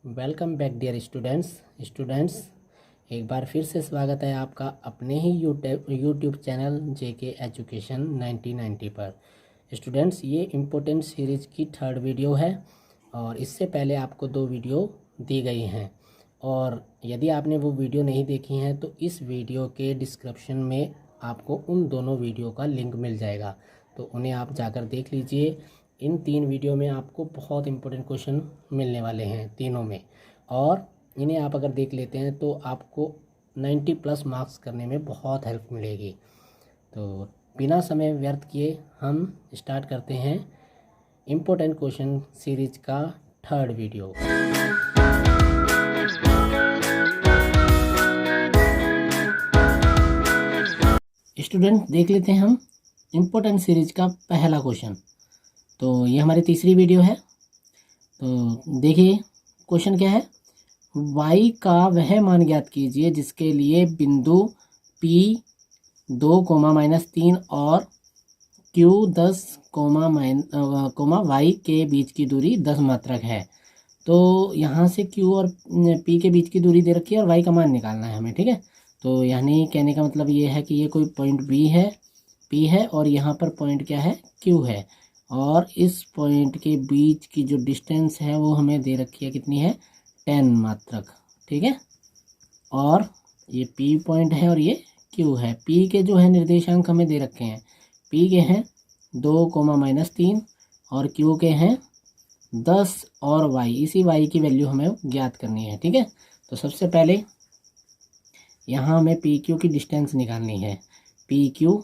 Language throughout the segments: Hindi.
वेलकम बैक डियर स्टूडेंट्स एक बार फिर से स्वागत है आपका अपने ही यूट्यूब चैनल जेके एजुकेशन 1990 पर। स्टूडेंट्स, ये इम्पोर्टेंट सीरीज की थर्ड वीडियो है और इससे पहले आपको 2 वीडियो दी गई हैं और यदि आपने वो वीडियो नहीं देखी हैं तो इस वीडियो के डिस्क्रिप्शन में आपको उन दोनों वीडियो का लिंक मिल जाएगा, तो उन्हें आप जाकर देख लीजिए। इन 3 वीडियो में आपको बहुत इंपॉर्टेंट क्वेश्चन मिलने वाले हैं तीनों में, और इन्हें आप अगर देख लेते हैं तो आपको 90+ मार्क्स करने में बहुत हेल्प मिलेगी। तो बिना समय व्यर्थ किए हम स्टार्ट करते हैं इम्पोर्टेंट क्वेश्चन सीरीज का थर्ड वीडियो। स्टूडेंट, देख लेते हैं हम इम्पोर्टेंट सीरीज का पहला क्वेश्चन। तो ये हमारी तीसरी वीडियो है। तो देखिए क्वेश्चन क्या है। y का वह मान ज्ञात कीजिए जिसके लिए बिंदु P 2, -3 और Q 10, y के बीच की दूरी 10 मात्रक है। तो यहाँ से Q और P के बीच की दूरी दे रखी है और y का मान निकालना है हमें, ठीक है। तो यानी कहने का मतलब ये है कि ये कोई पॉइंट P है और यहाँ पर पॉइंट क्या है, Q है, और इस पॉइंट के बीच की जो डिस्टेंस है वो हमें दे रखी है, कितनी है, 10 मात्रक, ठीक है। और ये P पॉइंट है और ये Q है। P के जो है निर्देशांक हमें दे रखे हैं, P के हैं 2, -3 और Q के हैं 10 और y, इसी y की वैल्यू हमें ज्ञात करनी है, ठीक है। तो सबसे पहले यहाँ हमें PQ की डिस्टेंस निकालनी है। PQ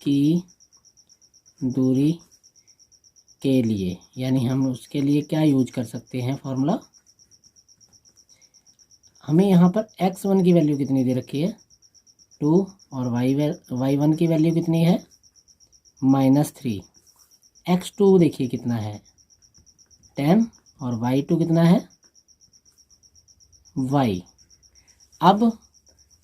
की दूरी के लिए, यानी हम उसके लिए क्या यूज कर सकते हैं फॉर्मूला। हमें यहाँ पर x1 की वैल्यू कितनी दे रखी है, 2, और y1 की वैल्यू कितनी है, -3। x2 देखिए कितना है, 10, और y2 कितना है, y। अब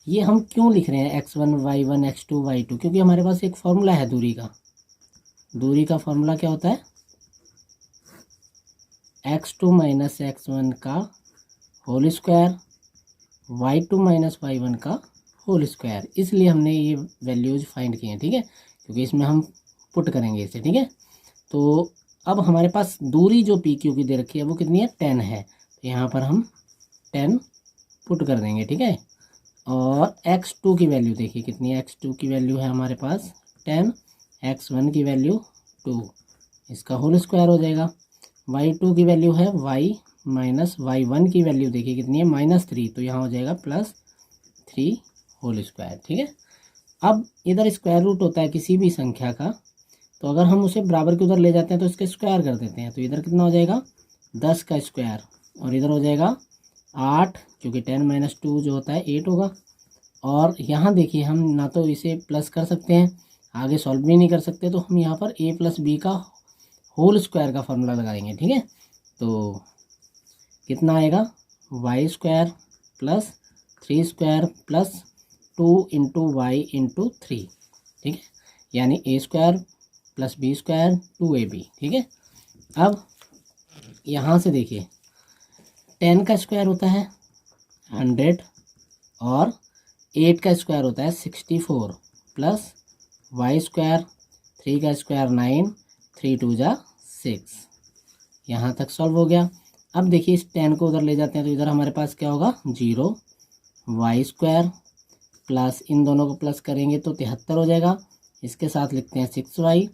ये हम क्यों लिख रहे हैं x1 y1 x2 y2, क्योंकि हमारे पास एक फॉर्मूला है दूरी का फॉर्मूला क्या होता है, x2 - x1 का होल स्क्वायर, y2 - y1 का होल स्क्वायर। इसलिए हमने ये वैल्यूज फाइंड किए हैं, ठीक है, क्योंकि इसमें हम पुट करेंगे इसे, ठीक है। तो अब हमारे पास दूरी जो PQ की दे रखी है वो कितनी है, 10 है। तो यहाँ पर हम 10 पुट कर देंगे, ठीक है। और x2 की वैल्यू देखिए कितनी है, x2 की वैल्यू है हमारे पास 10, x1 की वैल्यू 2, इसका होल स्क्वायर हो जाएगा। y2 की वैल्यू है y - y1 की वैल्यू देखिए कितनी है, -3, तो यहाँ हो जाएगा +3 होल स्क्वायर, ठीक है। अब इधर स्क्वायर रूट होता है किसी भी संख्या का, तो अगर हम उसे बराबर के उधर ले जाते हैं तो इसके स्क्वायर कर देते हैं, तो इधर कितना हो जाएगा, 10 का स्क्वायर, और इधर हो जाएगा 8, क्योंकि 10 - 2 जो होता है 8 होगा। और यहाँ देखिए हम ना तो इसे प्लस कर सकते हैं, आगे सॉल्व भी नहीं कर सकते, तो हम यहाँ पर a + b का होल स्क्वायर का फॉर्मूला लगाएंगे, ठीक है। तो कितना आएगा, y² + 3² + 2 × y × 3, ठीक है, यानी a² + b² 2ab, ठीक है। अब यहाँ से देखिए 10 का स्क्वायर होता है 100 और 8 का स्क्वायर होता है 64 प्लस y², 3 का स्क्वायर 9, 3 × 2 = 6। यहाँ तक सॉल्व हो गया। अब देखिए इस 10 को उधर ले जाते हैं तो इधर हमारे पास क्या होगा, 0, y² प्लस इन दोनों को प्लस करेंगे तो 73 हो जाएगा। इसके साथ लिखते हैं 6y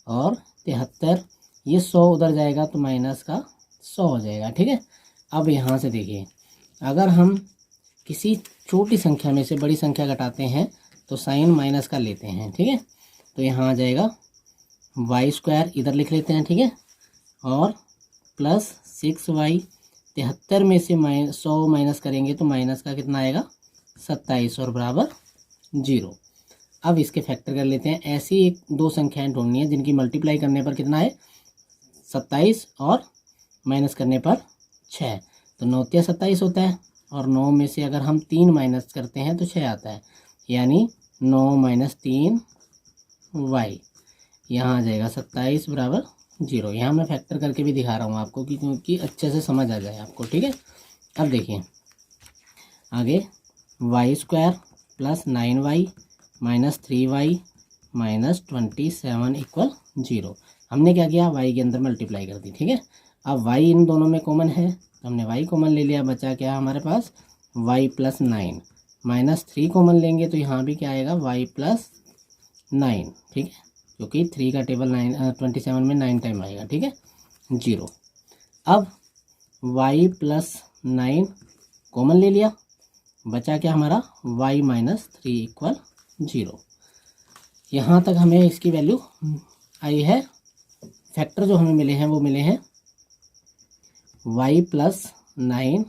और 73, ये 100 उधर जाएगा तो माइनस का 100 हो जाएगा, ठीक है। अब यहाँ से देखिए अगर हम किसी छोटी संख्या में से बड़ी संख्या घटाते हैं तो साइन माइनस का लेते हैं, ठीक है। तो यहाँ आ जाएगा y² इधर लिख लेते हैं, ठीक है, और प्लस 6y, 73 में से 100 माइनस करेंगे तो माइनस का कितना आएगा, 27 और बराबर 0। अब इसके फैक्टर कर लेते हैं। ऐसी 2 संख्याएं ढूंढनी है जिनकी मल्टीप्लाई करने पर कितना है, 27 और माइनस करने पर 6। तो 9 × 3 = 27 होता है, और 9 में से अगर हम 3 माइनस करते हैं तो 6 आता है, यानी 9 - 3y, यहाँ आ जाएगा 27 बराबर 0। यहाँ मैं फैक्टर करके भी दिखा रहा हूँ आपको कि क्योंकि अच्छे से समझ आ जाए आपको, ठीक है। अब देखिए आगे, y² plus 9y minus 3y minus 27 equal 0। हमने क्या किया, y के अंदर मल्टीप्लाई कर दी, ठीक है। अब y इन दोनों में कॉमन है तो हमने y कॉमन ले लिया, बचा क्या हमारे पास y प्लस 9 माइनस 3 कॉमन लेंगे तो यहाँ भी क्या आएगा y प्लस 9, ठीक है, क्योंकि 3 का टेबल 27 में 9 टाइम आएगा, ठीक है, 0। अब y प्लस 9 कॉमन ले लिया, बचा क्या हमारा y माइनस 3 इक्वल 0। यहाँ तक हमें इसकी वैल्यू आई है। फैक्टर जो हमें मिले हैं वो मिले हैं y प्लस 9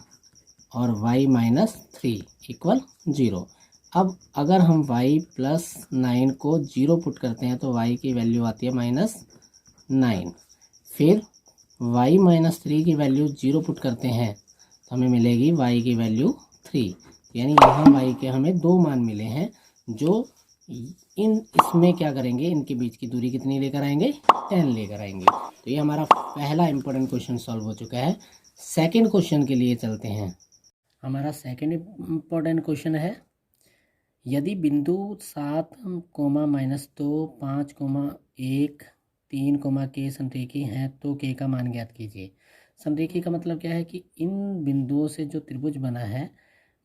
और y माइनस 3 इक्वल 0। अब अगर हम y प्लस 9 को 0 पुट करते हैं तो y की वैल्यू आती है -9। फिर y माइनस 3 की वैल्यू 0 पुट करते हैं तो हमें मिलेगी y की वैल्यू 3। यानी यहाँ y के हमें 2 मान मिले हैं जो इसमें क्या करेंगे, इनके बीच की दूरी कितनी लेकर आएंगे, 10 लेकर आएंगे। तो ये हमारा पहला इंपॉर्टेंट क्वेश्चन सॉल्व हो चुका है। सेकंड क्वेश्चन के लिए चलते हैं। हमारा सेकंड इंपॉर्टेंट क्वेश्चन है, यदि बिंदु 7, -2, 5, 1, 3, k संरेखी हैं तो k का मान ज्ञात कीजिए। संरेखी का मतलब क्या है कि इन बिंदुओं से जो त्रिभुज बना है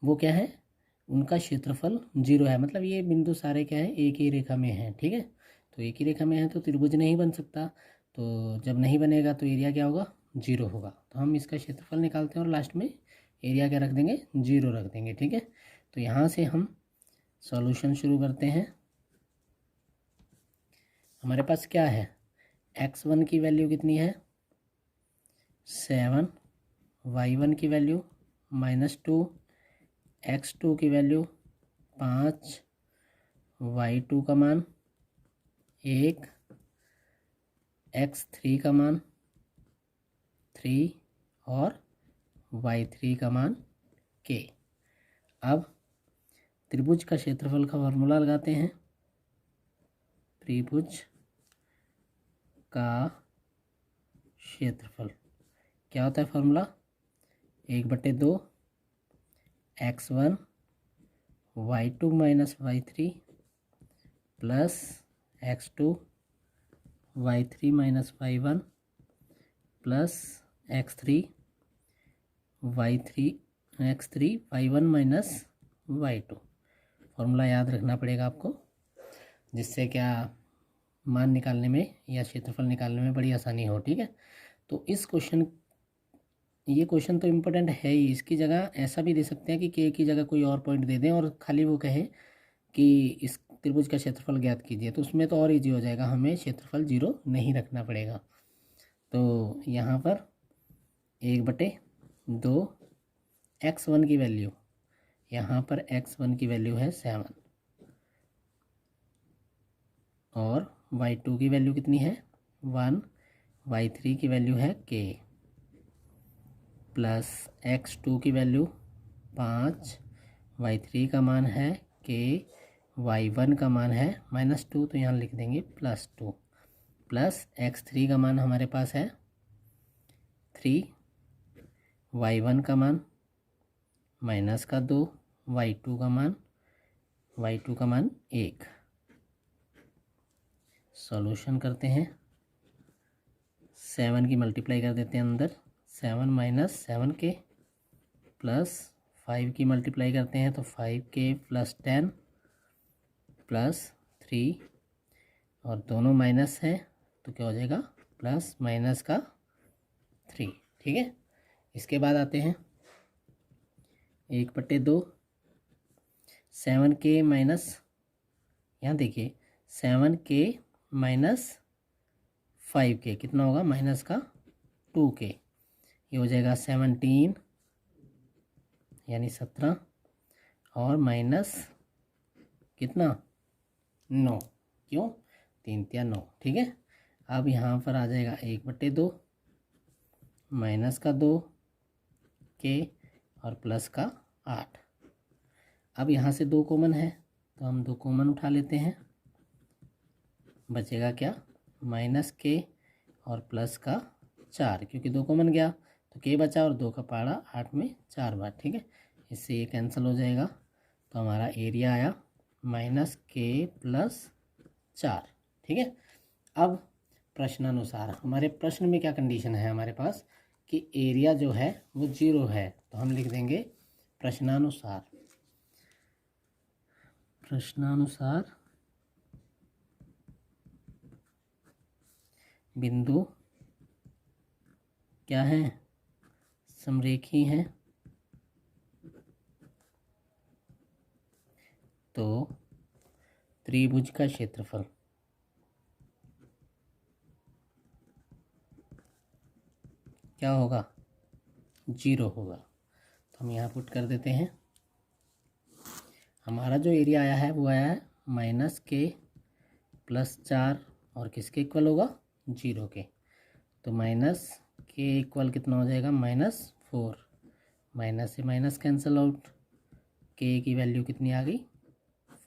वो क्या है, उनका क्षेत्रफल 0 है। मतलब ये बिंदु सारे क्या है, एक ही रेखा में हैं, ठीक है। तो एक ही रेखा में है तो त्रिभुज नहीं बन सकता, तो जब नहीं बनेगा तो एरिया क्या होगा, 0 होगा। तो हम इसका क्षेत्रफल निकालते हैं और लास्ट में एरिया क्या रख देंगे, 0 रख देंगे, ठीक है। तो यहाँ से हम सॉल्यूशन शुरू करते हैं। हमारे पास क्या है, x1 की वैल्यू कितनी है 7, y1 की वैल्यू -2, x2 की वैल्यू 5, y2 का मान 1, x3 का मान 3 और y3 का मान k। अब त्रिभुज का क्षेत्रफल का फॉर्मूला लगाते हैं। त्रिभुज का क्षेत्रफल क्या होता है formula, 1/2 x1 y2 minus y3 plus x2 y3 minus y1 plus x3 y1 minus y2। Formula याद रखना पड़ेगा आपको, जिससे क्या मान निकालने में या क्षेत्रफल निकालने में बड़ी आसानी हो, ठीक है। तो ये क्वेश्चन तो इम्पोर्टेंट है ही। इसकी जगह ऐसा भी दे सकते हैं कि k की जगह कोई और पॉइंट दे दें और खाली वो कहें कि इस त्रिभुज का क्षेत्रफल ज्ञात कीजिए, तो उसमें तो और इजी हो जाएगा, हमें क्षेत्रफल 0 नहीं रखना पड़ेगा। तो यहाँ पर 1/2 x1 की वैल्यू, यहाँ पर x1 की वैल्यू है 7 और y2 की वैल्यू कितनी है 1, y3 की वैल्यू है k प्लस x2 की वैल्यू 5, y3 का मान है k, y1 का मान है -2 तो यहाँ लिख देंगे +2 प्लस x3 का मान हमारे पास है 3, y1 का मान -2, y2 का मान 1। सॉल्यूशन करते हैं। 7 की मल्टीप्लाई कर देते हैं अंदर, 7 माइनस 7k प्लस 5 की मल्टीप्लाई करते हैं तो 5k प्लस 10 प्लस 3 और दोनों माइनस हैं तो क्या हो जाएगा प्लस माइनस का 3, ठीक है। इसके बाद आते हैं 1/2 7k माइनस, यहाँ देखिए 7k माइनस 5k कितना होगा माइनस का 2k, ये हो जाएगा 17 यानी 17 और माइनस कितना 9, क्यों 3 या 9, ठीक है। अब यहाँ पर आ जाएगा 1/2 माइनस का 2k और प्लस का 8। अब यहाँ से 2 कॉमन है तो हम 2 कॉमन उठा लेते हैं, बचेगा क्या -k और प्लस का 4, क्योंकि 2 कॉमन गया तो k बचा और 2 का पहाड़ा 8 में 4 बार, ठीक है। इससे ये कैंसिल हो जाएगा, तो हमारा एरिया आया -k+4, ठीक है। अब प्रश्नानुसार हमारे प्रश्न में क्या कंडीशन है हमारे पास कि एरिया जो है वो 0 है, तो हम लिख देंगे प्रश्नानुसार बिंदु क्या है, समरेखी हैं, तो त्रिभुज का क्षेत्रफल क्या होगा, 0 होगा। तो हम यहाँ पुट कर देते हैं, हमारा जो एरिया आया है वो आया है -k+4 और किसके इक्वल होगा, 0 के। तो -k इक्वल कितना हो जाएगा, -4, माइनस से माइनस कैंसिल आउट, k की वैल्यू कितनी आ गई,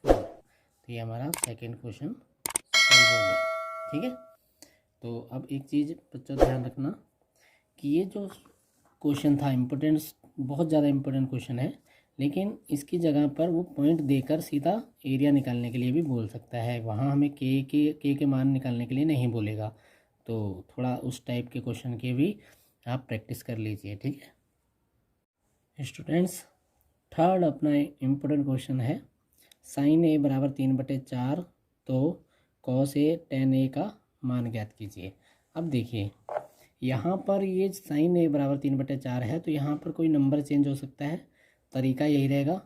4। तो ये हमारा सेकंड क्वेश्चन सॉल्व हो गया, ठीक है। तो अब एक चीज़ बच्चों ध्यान रखना कि ये जो क्वेश्चन था इम्पोर्टेंस, बहुत ज़्यादा इम्पोर्टेंट क्वेश्चन है, लेकिन इसकी जगह पर वो पॉइंट देकर सीधा एरिया निकालने के लिए भी बोल सकता है, वहाँ हमें के मान निकालने के लिए नहीं बोलेगा। तो थोड़ा उस टाइप के क्वेश्चन के भी आप प्रैक्टिस कर लीजिए, ठीक है स्टूडेंट्स। थर्ड अपना इम्पोर्टेंट क्वेश्चन है, sin a बराबर 3/4 तो cos a tan a का मान ज्ञात कीजिए। अब देखिए यहाँ पर ये sin a बराबर 3/4 है, तो यहाँ पर कोई नंबर चेंज हो सकता है, तरीका यही रहेगा,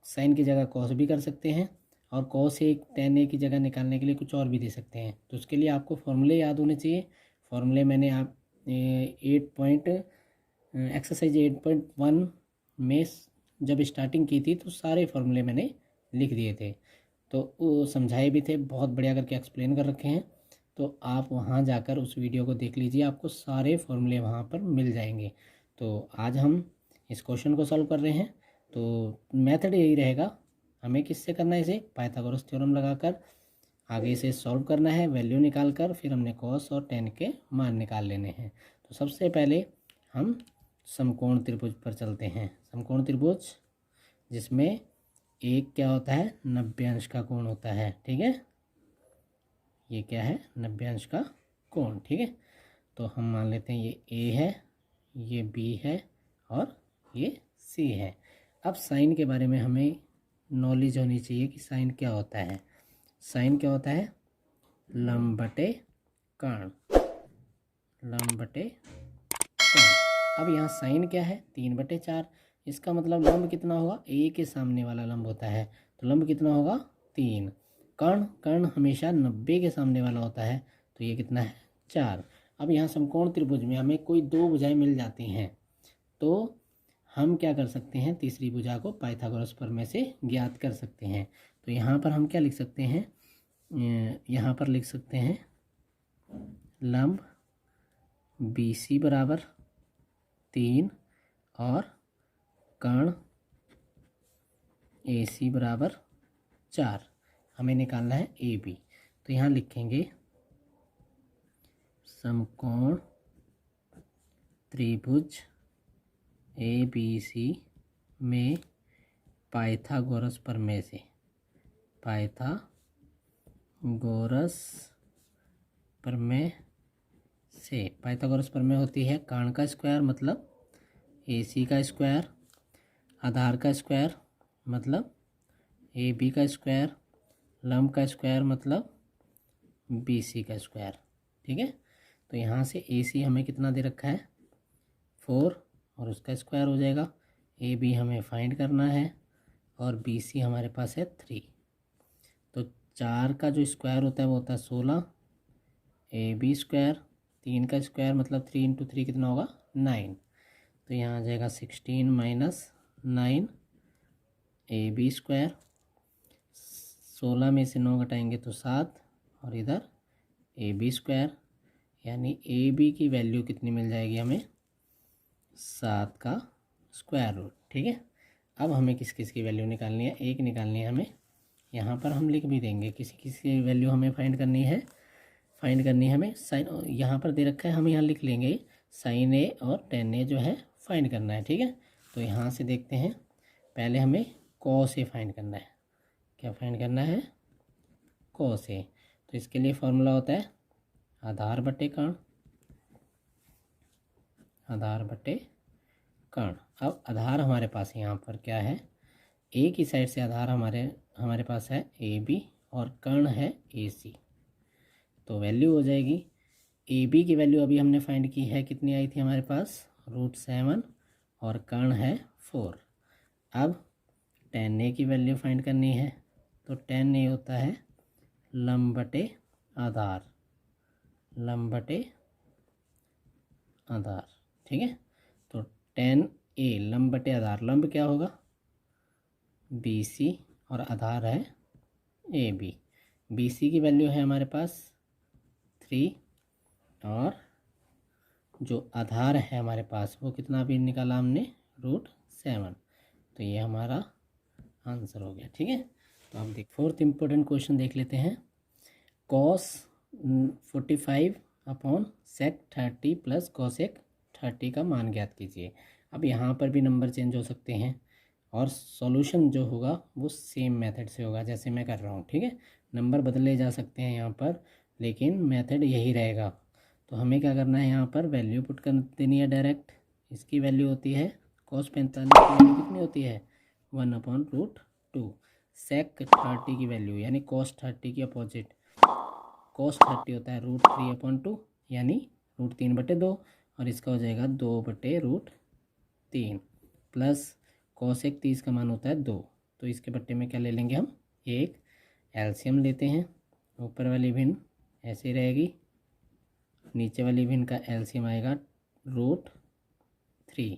sin की जगह cos भी कर सकते हैं और cos a tan a की जगह निकालने के लिए कुछ और भी दे सकते हैं। तो उसके लिए आपको फॉर्मूले याद होने चाहिए। फॉर्मूले मैंने आप एक्सरसाइज 8.1 में जब स्टार्टिंग की थी तो सारे फॉर्मूले मैंने लिख दिए थे, तो वो समझाए भी थे, बहुत बढ़िया करके एक्सप्लेन कर रखे हैं। तो आप वहाँ जाकर उस वीडियो को देख लीजिए, आपको सारे फॉर्मूले वहाँ पर मिल जाएंगे। तो आज हम इस क्वेश्चन को सॉल्व कर रहे हैं। तो मेथड यही रहेगा, हमें किससे करना है, इसे पाइथागोरस थ्योरम लगाकर आगे इसे सॉल्व करना है, वैल्यू निकाल कर फिर हमने कॉस और टेन के मान निकाल लेने हैं। तो सबसे पहले हम समकोण त्रिभुज पर चलते हैं। समकोण त्रिभुज जिसमें एक क्या होता है, 90 अंश का कोण होता है, ठीक है। ये क्या है, 90 अंश का कोण, ठीक है। तो हम मान लेते हैं ये ए है, ये बी है और ये सी है। अब साइन के बारे में हमें नॉलेज होनी चाहिए कि साइन क्या होता है। साइन क्या होता है, लंब बटे कर्ण, लंब बटे कर्ण। अब यहाँ साइन क्या है, 3/4, इसका मतलब लंब कितना होगा, ए के सामने वाला लंब होता है, तो लंब कितना होगा, 3। कर्ण, कर्ण हमेशा 90 के सामने वाला होता है, तो ये कितना है, 4। अब यहाँ समकोण त्रिभुज में हमें कोई 2 भुजाएं मिल जाती हैं, तो हम क्या कर सकते हैं, तीसरी भुजा को पाइथागोरस प्रमेय से ज्ञात कर सकते हैं। तो यहाँ पर हम क्या लिख सकते हैं, यहाँ पर लिख सकते हैं लंब BC बराबर 3 और कर्ण AC बराबर 4, हमें निकालना है AB। तो यहाँ लिखेंगे समकोण त्रिभुज ABC में पाइथागोरस प्रमेय से, पाइथागोरस प्रमेय से, पाइथागोरस प्रमेय होती है कर्ण का स्क्वायर मतलब AC का स्क्वायर, आधार का स्क्वायर मतलब AB का स्क्वायर, लंब का स्क्वायर मतलब BC का स्क्वायर, ठीक है। तो यहाँ से AC हमें कितना दे रखा है, 4 और उसका स्क्वायर हो जाएगा। AB हमें फाइंड करना है और BC हमारे पास है 3। तो 4 का जो स्क्वायर होता है वो होता है 16, AB स्क्वायर, 3 का स्क्वायर मतलब 3 × 3 कितना होगा, 9। तो यहाँ आ जाएगा 16 - 9 AB स्क्वायर, 16 में से 9 घटाएंगे तो 7 और इधर AB स्क्वायर, यानी AB की वैल्यू कितनी मिल जाएगी हमें, 7 का स्क्वायर रूट, ठीक है। अब हमें किस किस की वैल्यू निकालनी है, एक निकालनी है हमें, यहाँ पर हम लिख भी देंगे, किसी किसी की वैल्यू हमें फाइंड करनी है। फाइंड करनी है हमें। साइन यहाँ पर दे रखा है, हम यहाँ लिख लेंगे साइन ए और टेन ए जो है फाइंड करना है, ठीक है। तो यहाँ से देखते हैं, पहले हमें कॉस ए फाइंड करना है। क्या फाइंड करना है? Cos A. तो इसके लिए फॉर्मूला होता है आधार बटे कर्ण, आधार बटे कर्ण। अब आधार हमारे पास यहाँ पर क्या है, ए की साइड से आधार हमारे पास है ए बी और कर्ण है ए सी। तो वैल्यू हो जाएगी, ए बी की वैल्यू अभी हमने फाइंड की है, कितनी आई थी हमारे पास, √7 और कर्ण है 4। अब टेन ए की वैल्यू फाइंड करनी है, तो टेन ए होता है लंब बटे आधार, लंब बटे आधार, ठीक है। तो टेन ए लंब बटे आधार, लंब क्या होगा बी सी और आधार है ए बी। बी सी की वैल्यू है हमारे पास 3 और जो आधार है हमारे पास वो कितना भी निकाला हमने, √7। तो ये हमारा आंसर हो गया, ठीक है। तो हम देख फोर्थ इम्पोर्टेंट क्वेश्चन देख लेते हैं। cos 45/sec 30 प्लस cosec 30 का मान ज्ञात कीजिए। अब यहाँ पर भी नंबर चेंज हो सकते हैं और सॉल्यूशन जो होगा वो सेम मेथड से होगा जैसे मैं कर रहा हूँ, ठीक है। नंबर बदले जा सकते हैं यहाँ पर, लेकिन मेथड यही रहेगा। तो हमें क्या करना है, यहाँ पर वैल्यू पुट कर देनी है डायरेक्ट। इसकी वैल्यू होती है cos 45 की वैल्यू कितनी होती है 1/√2। sec 30 की वैल्यू यानी cos 30 की अपोजिट cos 30 होता है √3/2 यानी √3/2 और इसका हो जाएगा 2/√3 प्लस cosec 30 का मान होता है 2। तो इसके बट्टे में क्या ले लेंगे हम, एक एलसीएम लेते हैं। ऊपर वाली भिन्न ऐसे रहेगी, नीचे वाली भिन्न का एलसीएम आएगा √3।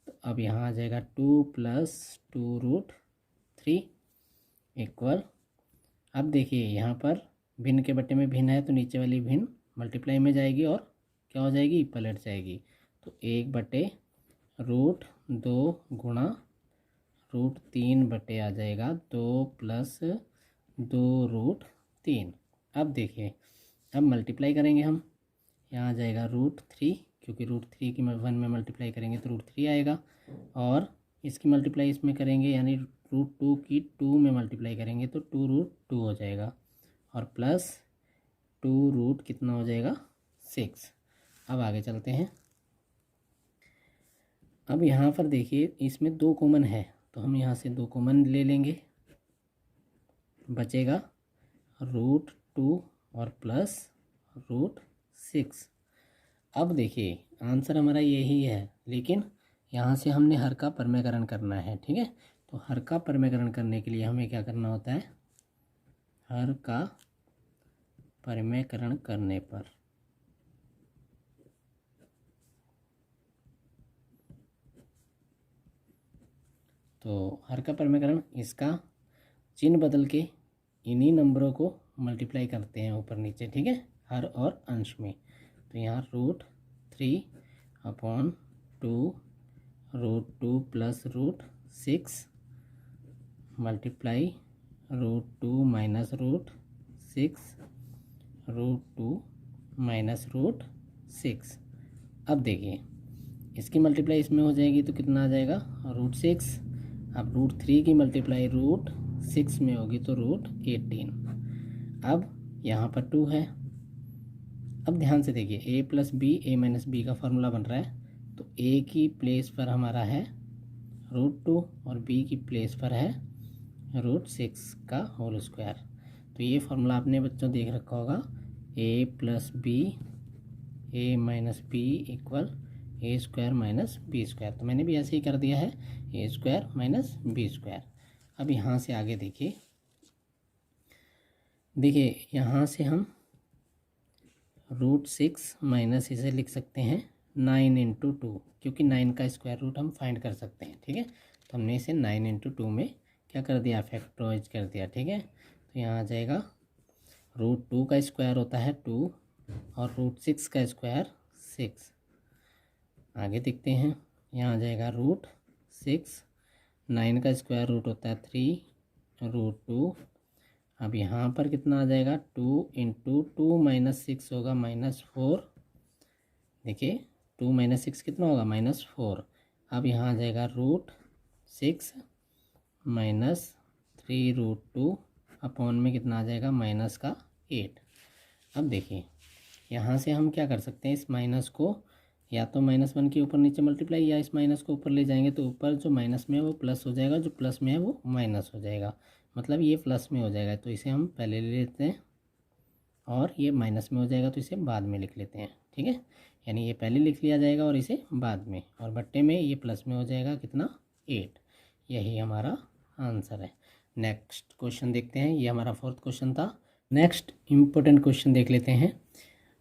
तो अब यहाँ आ जाएगा 2 + 2√3 इक्वल। अब देखिए यहाँ पर भिन्न के बट्टे में भिन्न है तो नीचे वाली भिन्न मल्टीप्लाई में जाएगी और क्या हो जाएगी, पलट जाएगी। तो 1/√2 गुणा √3 आ जाएगा 2 + 2√3। अब देखिए, अब मल्टीप्लाई करेंगे हम, यहाँ आ जाएगा √3 क्योंकि √3 की 1 में मल्टीप्लाई करेंगे तो √3 आएगा और इसकी मल्टीप्लाई इसमें करेंगे यानी √2 की 2 में मल्टीप्लाई करेंगे तो 2√2 हो जाएगा और प्लस 2 कितना हो जाएगा 6। अब आगे चलते हैं। अब यहाँ पर देखिए इसमें 2 कॉमन है तो हम यहाँ से 2 कॉमन ले लेंगे, बचेगा √2 और प्लस √6। अब देखिए आंसर हमारा यही है, लेकिन यहाँ से हमने हर का परमेकरण करना है, ठीक है। तो हर का परमेकरण करने के लिए हमें क्या करना होता है, हर का परमेकरण करने पर तो हर का परमेकरण, इसका चिन्ह बदल के इन्हीं नंबरों को मल्टीप्लाई करते हैं ऊपर नीचे, ठीक है, हर और अंश में। तो यहाँ √3/2 √2 प्लस √6 मल्टीप्लाई √2 माइनस √6 √2 माइनस √6। अब देखिए इसकी मल्टीप्लाई इसमें हो जाएगी तो कितना आ जाएगा √6। अब √3 की मल्टीप्लाई √6 में होगी तो √18। अब यहाँ पर 2 है। अब ध्यान से देखिए a + b a - b का फॉर्मूला बन रहा है तो a की प्लेस पर हमारा है √2 और b की प्लेस पर है √6 का होल स्क्वायर। तो ये फॉर्मूला आपने बच्चों देख रखा होगा, a + b a - b equal a² - b²। तो मैंने भी ऐसे ही कर दिया है, a² - b²। अब यहाँ से आगे देखिए यहाँ से हम √6 माइनस इसे लिख सकते हैं 9 × 2 क्योंकि 9 का स्क्वायर रूट हम फाइंड कर सकते हैं, ठीक है। तो हमने इसे 9 × 2 में क्या कर दिया, फैक्टराइज कर दिया, ठीक है। तो यहाँ आ जाएगा √2 का स्क्वायर होता है 2 और √6 का स्क्वायर 6। आगे देखते हैं, यहाँ आ जाएगा √6, 9 का स्क्वायर रूट होता है 3 √2 अब यहाँ पर कितना आ जाएगा, 2 इंटू 2 माइनस 6 होगा -4। देखिए 2 माइनस 6 कितना होगा, -4। अब यहाँ आ जाएगा √6 माइनस 3√2 अपॉन में कितना आ जाएगा, -8। अब देखिए यहाँ से हम क्या कर सकते हैं, इस माइनस को या तो -1 के ऊपर नीचे मल्टीप्लाई, या इस माइनस को ऊपर ले जाएंगे तो ऊपर जो माइनस में है वो प्लस हो जाएगा, जो प्लस में है वो माइनस हो जाएगा, मतलब ये प्लस में हो जाएगा तो इसे हम पहले ले लेते हैं, और ये माइनस में हो जाएगा तो इसे बाद में लिख लेते हैं। ठीक है, यानी ये पहले लिख लिया जाएगा और इसे बाद में, और बट्टे में ये प्लस में हो जाएगा कितना, 8। यही हमारा आंसर है। नेक्स्ट क्वेश्चन देखते हैं, ये हमारा 4th क्वेश्चन था। नेक्स्ट इम्पोर्टेंट क्वेश्चन देख लेते हैं।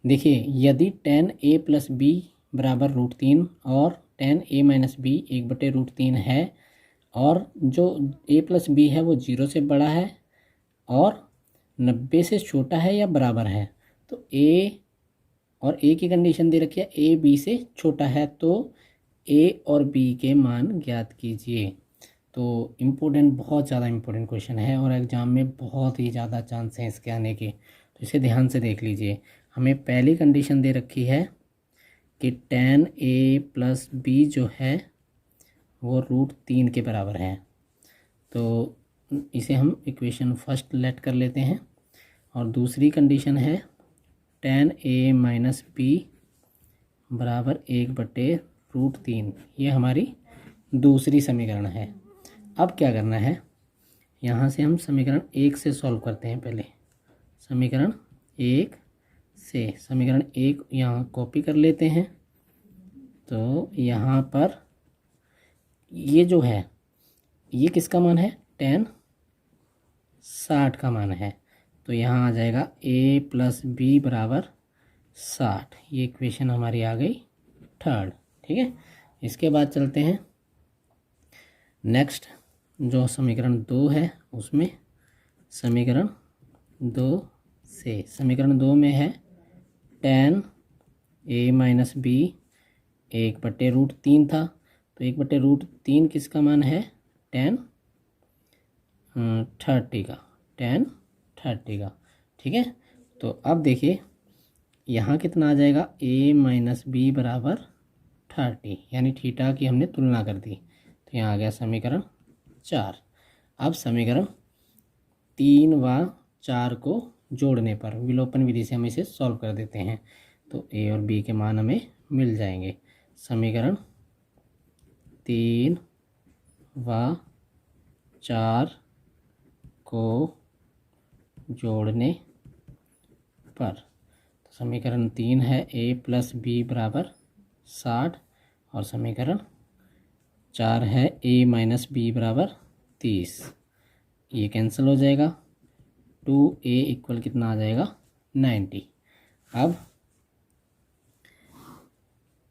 देखिए यदि tan a + b बराबर √3 और tan a - b 1/√3 है, और जो a + b है वो 0 से बड़ा है और 90 से छोटा है या बराबर है, तो a और a की कंडीशन दे रखी है a b से छोटा है, तो a और b के मान ज्ञात कीजिए। तो इम्पोर्टेंट, बहुत ज़्यादा इम्पोर्टेंट क्वेश्चन है और एग्ज़ाम में बहुत ही ज़्यादा चांस हैं इसके आने के, तो इसे ध्यान से देख लीजिए। हमें पहली कंडीशन दे रखी है कि tan a + b जो है वो √3 के बराबर है, तो इसे हम इक्वेशन फर्स्ट लेट कर लेते हैं। और दूसरी कंडीशन है tan a - b बराबर 1/√3, ये हमारी दूसरी समीकरण है। अब क्या करना है, यहाँ से हम समीकरण 1 से सॉल्व करते हैं। पहले समीकरण 1 से समीकरण 1 यहाँ कॉपी कर लेते हैं, तो यहाँ पर ये जो है ये किसका मान है, tan 60 का मान है, तो यहाँ आ जाएगा a + b बराबर 60। ये इक्वेशन हमारी आ गई 3rd। ठीक है, इसके बाद चलते हैं नेक्स्ट, जो समीकरण 2 है उसमें समीकरण 2 से, समीकरण 2 में है tan a - b 1/√3 था, तो 1/√3 किसका मान है, tan 30 का, tan 30 का। ठीक है, तो अब देखिए यहाँ कितना आ जाएगा, a - b बराबर 30, यानी थीटा की हमने तुलना कर दी, तो यहाँ आ गया समीकरण 4। अब समीकरण 3 व 4 को जोड़ने पर विलोपन विधि से हम इसे सॉल्व कर देते हैं, तो a और b के मान हमें मिल जाएंगे। समीकरण 3 व 4 को जोड़ने पर, तो समीकरण 3 है a + b बराबर 60, और समीकरण 4 है a - b बराबर 30। ये कैंसिल हो जाएगा, 2a = कितना आ जाएगा, 90। अब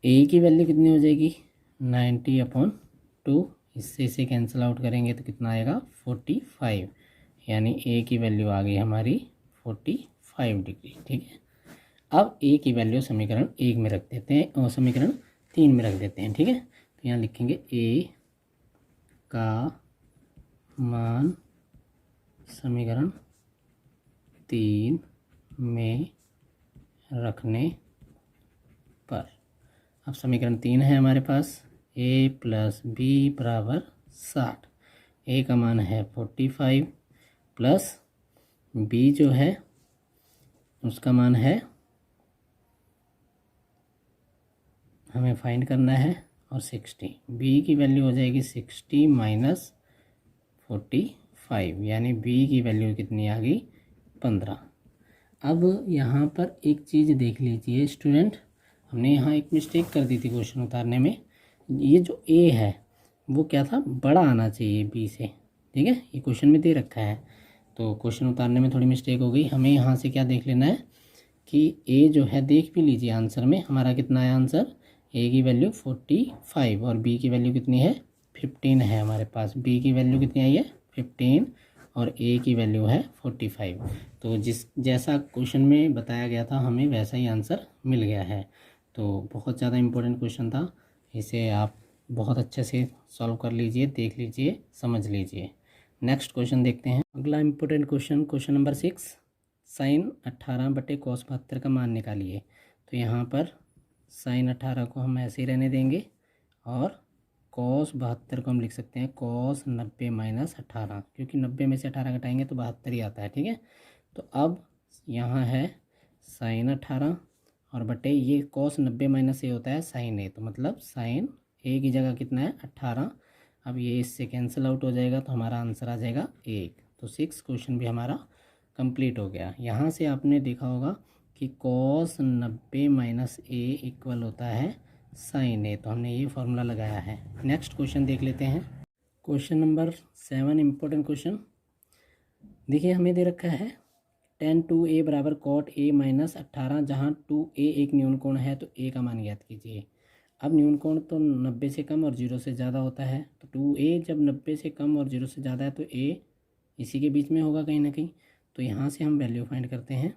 a की वैल्यू कितनी हो जाएगी, 90/2, इससे इसे कैंसिल आउट करेंगे तो कितना आएगा, 45, यानी a की वैल्यू आ गई हमारी 45 डिग्री। ठीक है, अब a की वैल्यू समीकरण 1 में रख देते हैं और समीकरण 3 में रख देते हैं। ठीक है, तो यहाँ लिखेंगे a का मान समीकरण 3 में रखने पर, अब समीकरण 3 है हमारे पास, a + b बराबर 60, a का मान है 45 प्लस b जो है उसका मान है, हमें फाइंड करना है, और 60, b की वैल्यू हो जाएगी 60 - 45, यानी b की वैल्यू कितनी आ गई, 15। अब यहाँ पर एक चीज़ देख लीजिए स्टूडेंट, हमने यहाँ एक मिस्टेक कर दी थी क्वेश्चन उतारने में। ये जो a है वो क्या था, बड़ा आना चाहिए b से। ठीक है, ये क्वेश्चन में दे रखा है, तो क्वेश्चन उतारने में थोड़ी मिस्टेक हो गई। हमें यहाँ से क्या देख लेना है कि a जो है, देख भी लीजिए आंसर में हमारा कितना है आंसर, a की वैल्यू 45 और b की वैल्यू कितनी है, 15 है हमारे पास। b की वैल्यू कितनी आई है, 15, और a की वैल्यू है 45। तो जैसा क्वेश्चन में बताया गया था हमें वैसा ही आंसर मिल गया है। तो बहुत ज़्यादा इम्पोर्टेंट क्वेश्चन था, इसे आप बहुत अच्छे से सॉल्व कर लीजिए, देख लीजिए, समझ लीजिए। नेक्स्ट क्वेश्चन देखते हैं। अगला important question, question number 6, sine 18/cos 72 का मान निकालिए। तो यहाँ पर साइन 18 को हम ऐसे ही रहने देंगे और cos 72 को हम लिख सकते हैं cos 90 - 18, क्योंकि 90 में से 18 घटाएंगे तो 72 ही आता है। ठीक है, तो अब यहाँ है साइन 18 और बटे ये cos 90 माइनस ए होता है साइन ए, तो मतलब साइन ए की जगह कितना है 18। अब ये इससे कैंसिल आउट हो जाएगा तो हमारा आंसर आ जाएगा 1। तो 6 क्वेश्चन भी हमारा कंप्लीट हो गया। यहाँ से आपने देखा होगा कि cos 90 माइनस ए इक्वल होता है साइन ए, तो हमने ये फॉर्मूला लगाया है। नेक्स्ट क्वेश्चन देख लेते हैं। Question number 7, important question. देखिए हमें दे रखा है tan 2a बराबर cot a माइनस 18, जहाँ 2a एक न्यून कोण है तो a का मान ज्ञात कीजिए। अब न्यून कोण तो 90 से कम और 0 से ज़्यादा होता है, तो 2a जब 90 से कम और 0 से ज़्यादा है तो a इसी के बीच में होगा कहीं ना कहीं। तो यहाँ से हम वैल्यू फाइंड करते हैं,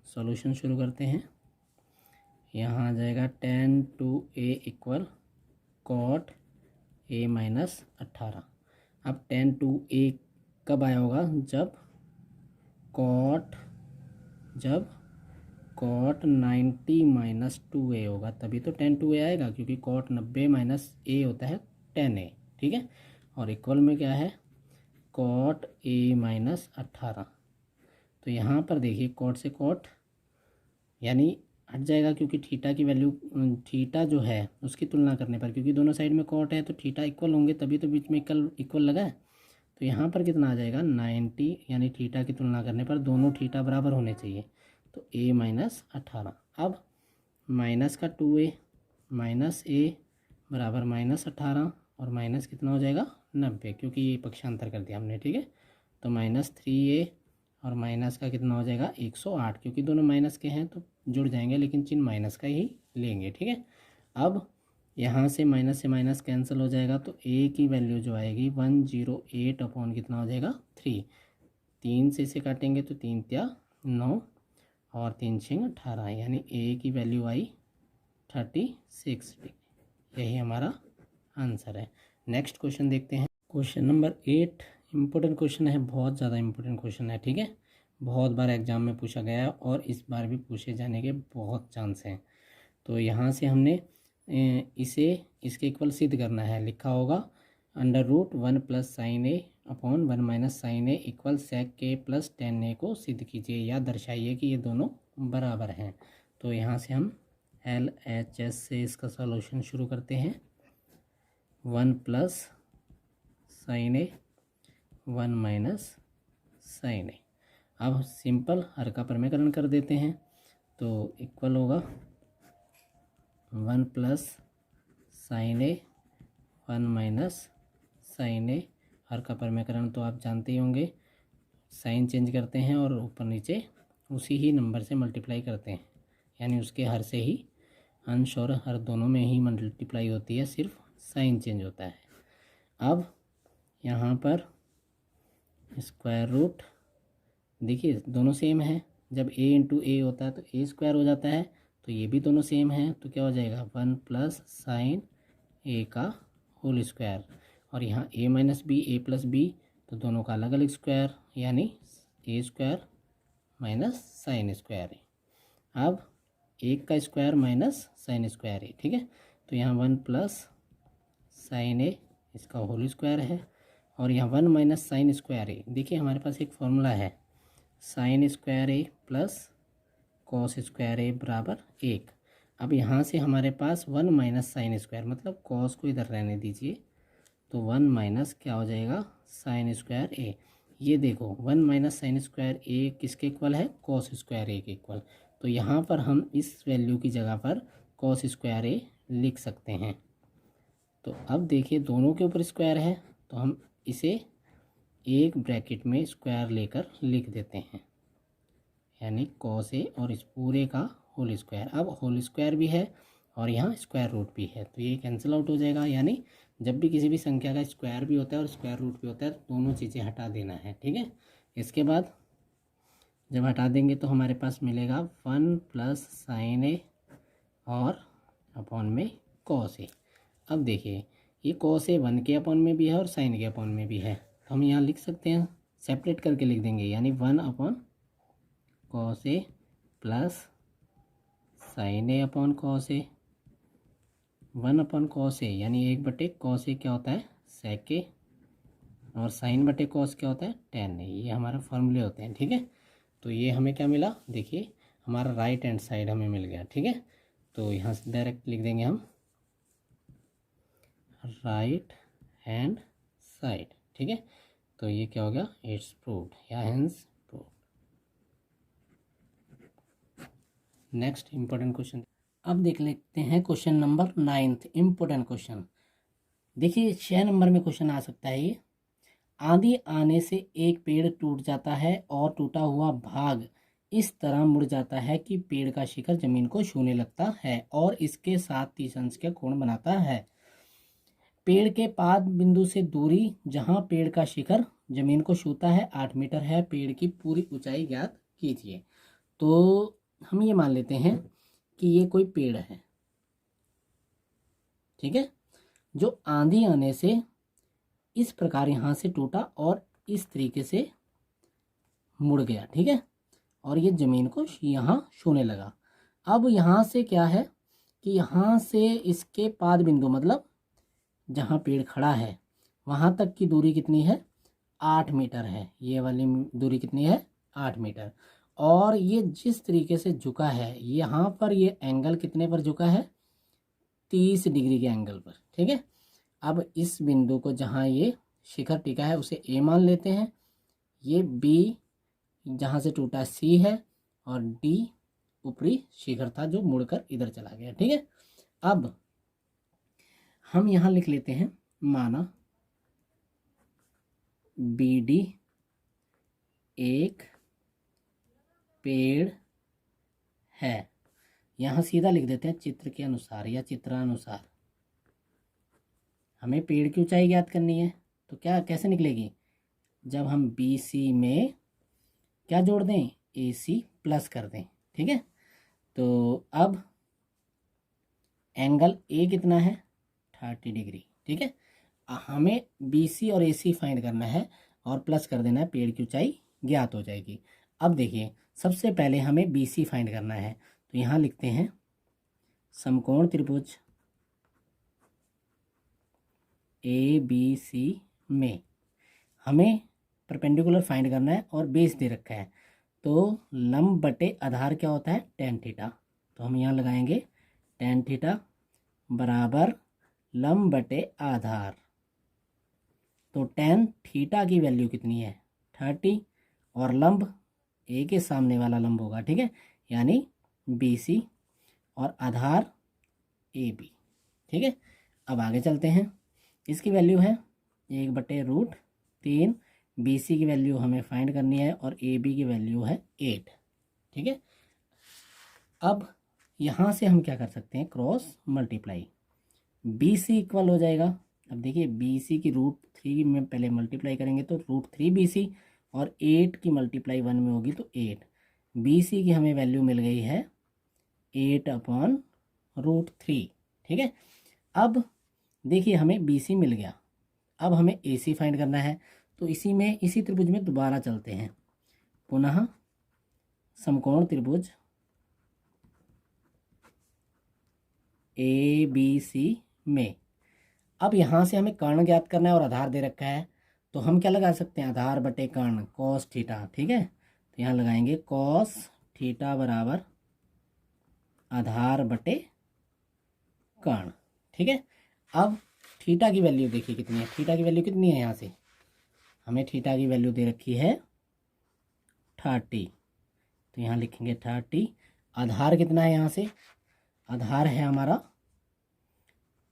सॉल्यूशन शुरू करते हैं। यहाँ आ जाएगा tan 2a equal cot a minus 18। अब tan 2a कब आया होगा, जब cot 90 माइनस 2a होगा, तभी तो tan 2a आएगा, क्योंकि cot 90 माइनस a होता है tan a। ठीक है, और इक्वल में क्या है cot a माइनस 18। तो यहाँ पर देखिए cot से cot यानी हट जाएगा, क्योंकि थीटा की वैल्यू, थीटा जो है उसकी तुलना करने पर, क्योंकि दोनों साइड में cot है तो थीटा इक्वल होंगे, तभी तो बीच में इक्वल लगा है। तो यहाँ पर कितना आ जाएगा 90, यानी थीटा की तुलना करने पर दोनों थीटा बराबर होने चाहिए, तो a माइनस 18। अब माइनस का 2a माइनस a बराबर माइनस 18 और माइनस कितना हो जाएगा 90, क्योंकि ये पक्षांतर कर दिया हमने। ठीक है, तो माइनस 3a और माइनस का कितना हो जाएगा 108, क्योंकि दोनों माइनस के हैं तो जुड़ जाएंगे, लेकिन चिन्ह माइनस का ही लेंगे। ठीक है, अब यहाँ से माइनस कैंसिल हो जाएगा, तो a की वैल्यू जो आएगी 108 अपॉन कितना हो जाएगा 3। 3 से इसे काटेंगे तो 3 × 9 और 3 × 6 18, यानी a की वैल्यू आई 36 डिग्री। यही हमारा आंसर है। नेक्स्ट क्वेश्चन देखते हैं। क्वेश्चन नंबर 8, इम्पोर्टेंट क्वेश्चन है, बहुत ज़्यादा इम्पोर्टेंट क्वेश्चन है। ठीक है, बहुत बार एग्जाम में पूछा गया है और इस बार भी पूछे जाने के बहुत चांस हैं। तो यहाँ से हमने इसे इसके इक्वल सिद्ध करना है। लिखा होगा √1 प्लस साइन ए अपॉन 1 माइनस साइन ए इक्वल सेक के प्लस टेन ए को सिद्ध कीजिए या दर्शाइए कि ये दोनों बराबर हैं। तो यहाँ से हम LHS से इसका सॉल्यूशन शुरू करते हैं। 1 प्लस साइन ए 1 माइनस साइन ए। अब सिंपल हर का प्रमेयकरण कर देते हैं, तो इक्वल होगा 1 प्लस साइन ए 1 माइनस साइन ए। हर का प्रमेयकरण तो आप जानते ही होंगे, साइन चेंज करते हैं और ऊपर नीचे उसी ही नंबर से मल्टीप्लाई करते हैं, यानी उसके हर से ही अंश और हर दोनों में ही मल्टीप्लाई होती है, सिर्फ साइन चेंज होता है। अब यहाँ पर स्क्वायर रूट, देखिए दोनों सेम है, जब a इंटू ए होता है तो a स्क्वायर हो जाता है, तो ये भी दोनों सेम है, तो क्या हो जाएगा 1 प्लस साइन ए का होल स्क्वायर, और यहाँ a minus B A plus B, तो दोनों का अलग अलग स्क्वायर, यानी a square minus sine square है। अब एक का स्क्वायर माइनस साइन स्क्वायर है। ठीक है, तो यहाँ 1 प्लस साइन ए इसका होल स्क्वायर है, और यहाँ 1 माइनस साइन स्क्वायर ए। देखिए हमारे पास एक फॉर्मूला है, साइन स्क्वायर ए प्लस कॉस स्क्वायर ए बराबर 1। अब यहाँ से हमारे पास 1 माइनस साइन स्क्वायर, मतलब कॉस को इधर रहने दीजिए, तो 1 माइनस क्या हो जाएगा साइन स्क्वायर ए। ये देखो 1 माइनस साइन स्क्वायर ए किसके इक्वल है, कॉस स्क्वायर ए के इक्वल। तो यहाँ पर हम इस वैल्यू की जगह पर कॉस स्क्वायर ए लिख सकते हैं। तो अब देखिए दोनों के ऊपर स्क्वायर है, तो हम इसे एक ब्रैकेट में स्क्वायर लेकर लिख देते हैं, यानी कॉस ए और इस पूरे का होल स्क्वायर। अब होल स्क्वायर भी है और यहाँ स्क्वायर रूट भी है, तो ये कैंसिल आउट हो जाएगा। यानी जब भी किसी भी संख्या का स्क्वायर भी होता है और स्क्वायर रूट भी होता है, तो दोनों चीज़ें हटा देना है। ठीक है, इसके बाद जब हटा देंगे तो हमारे पास मिलेगा 1 प्लस साइन ए और अपॉन में कॉस ए। अब देखिए ये कॉस ए 1 के अपॉन में भी है और साइन के अपॉन में भी है, हम यहाँ लिख सकते हैं, सेपरेट करके लिख देंगे, यानी 1/cos A plus sin A upon cos A। 1/cos A यानी 1/cos A क्या होता है, sec A, और sin/cos क्या होता है, tan A। ये हमारा फॉर्मूले होते हैं, ठीक है। तो ये हमें क्या मिला, देखिए हमारा राइट हैंड साइड हमें मिल गया, ठीक है। तो यहाँ से डायरेक्ट लिख देंगे हम राइट हैंड साइड, ठीक है। तो ये क्या हो गया, इट्स प्रूव्ड या hence proved. Next important question, अब देख लेते हैं question number 9th important question. देखिए 6 नंबर में क्वेश्चन आ सकता है ये। आंधी आने से एक पेड़ टूट जाता है और टूटा हुआ भाग इस तरह मुड़ जाता है कि पेड़ का शिखर जमीन को छूने लगता है और इसके साथ 30 अंश का कोण बनाता है। पेड़ के पाद बिंदु से दूरी जहां पेड़ का शिखर जमीन को छूता है 8 मीटर है। पेड़ की पूरी ऊंचाई ज्ञात कीजिए। तो हम ये मान लेते हैं कि ये कोई पेड़ है, ठीक है, जो आंधी आने से इस प्रकार यहाँ से टूटा और इस तरीके से मुड़ गया, ठीक है, और ये ज़मीन को यहाँ छूने लगा। अब यहाँ से क्या है कि यहाँ से इसके पाद बिंदु मतलब जहाँ पेड़ खड़ा है वहाँ तक की दूरी कितनी है, 8 मीटर है। ये वाली दूरी कितनी है, 8 मीटर। और ये जिस तरीके से झुका है, यहाँ पर ये एंगल कितने पर झुका है, 30 डिग्री के एंगल पर, ठीक है। अब इस बिंदु को जहाँ ये शिखर टिका है उसे ए मान लेते हैं, ये बी जहाँ से टूटा सी है, और डी ऊपरी शिखर था जो मुड़कर इधर चला गया, ठीक है। अब हम यहाँ लिख लेते हैं, माना बी डी एक पेड़ है। यहाँ सीधा लिख देते हैं चित्र के अनुसार या चित्रानुसार। हमें पेड़ की ऊंचाई ज्ञात करनी है, तो क्या कैसे निकलेगी, जब हम बी सी में क्या जोड़ दें, ए सी प्लस कर दें, ठीक है। तो अब एंगल ए कितना है, 30 डिग्री, ठीक है। हमें बी सी और ए सी फाइंड करना है और प्लस कर देना है, पेड़ की ऊंचाई ज्ञात हो जाएगी। अब देखिए सबसे पहले हमें बी सी फाइंड करना है, तो यहाँ लिखते हैं समकोण त्रिभुज ए बी सी में हमें परपेंडिकुलर फाइंड करना है और बेस दे रखा है। तो लंब बटे आधार क्या होता है, tan थीटा। तो हम यहाँ लगाएंगे tan थीटा बराबर लंब बटे आधार। तो tan थीटा की वैल्यू कितनी है, 30, और लंब ए के सामने वाला लंब होगा, ठीक है, यानी BC, और आधार AB, ठीक है। अब आगे चलते हैं, इसकी वैल्यू है 1/√3। BC की वैल्यू हमें फाइंड करनी है और AB की वैल्यू है 8, ठीक है। अब यहाँ से हम क्या कर सकते हैं, क्रॉस मल्टीप्लाई। BC इक्वल हो जाएगा, अब देखिए BC की √3 में पहले मल्टीप्लाई करेंगे तो √3 BC, और 8 की मल्टीप्लाई 1 में होगी तो 8। BC की हमें वैल्यू मिल गई है 8/√3, ठीक है। अब देखिए हमें BC मिल गया, अब हमें AC फाइंड करना है। तो इसी त्रिभुज में दोबारा चलते हैं, पुनः समकोण त्रिभुज ABC में। अब यहाँ से हमें कर्ण ज्ञात करना है और आधार दे रखा है, तो हम क्या लगा सकते हैं, आधार बटे कर्ण cos थीटा, ठीक है। तो यहाँ लगाएंगे cos थीटा बराबर आधार बटे कर्ण, ठीक है। अब थीटा की वैल्यू देखिए कितनी है, थीटा की वैल्यू कितनी है, यहाँ से हमें थीटा की वैल्यू दे रखी है 30। तो यहाँ लिखेंगे 30। आधार कितना है, यहाँ से आधार है हमारा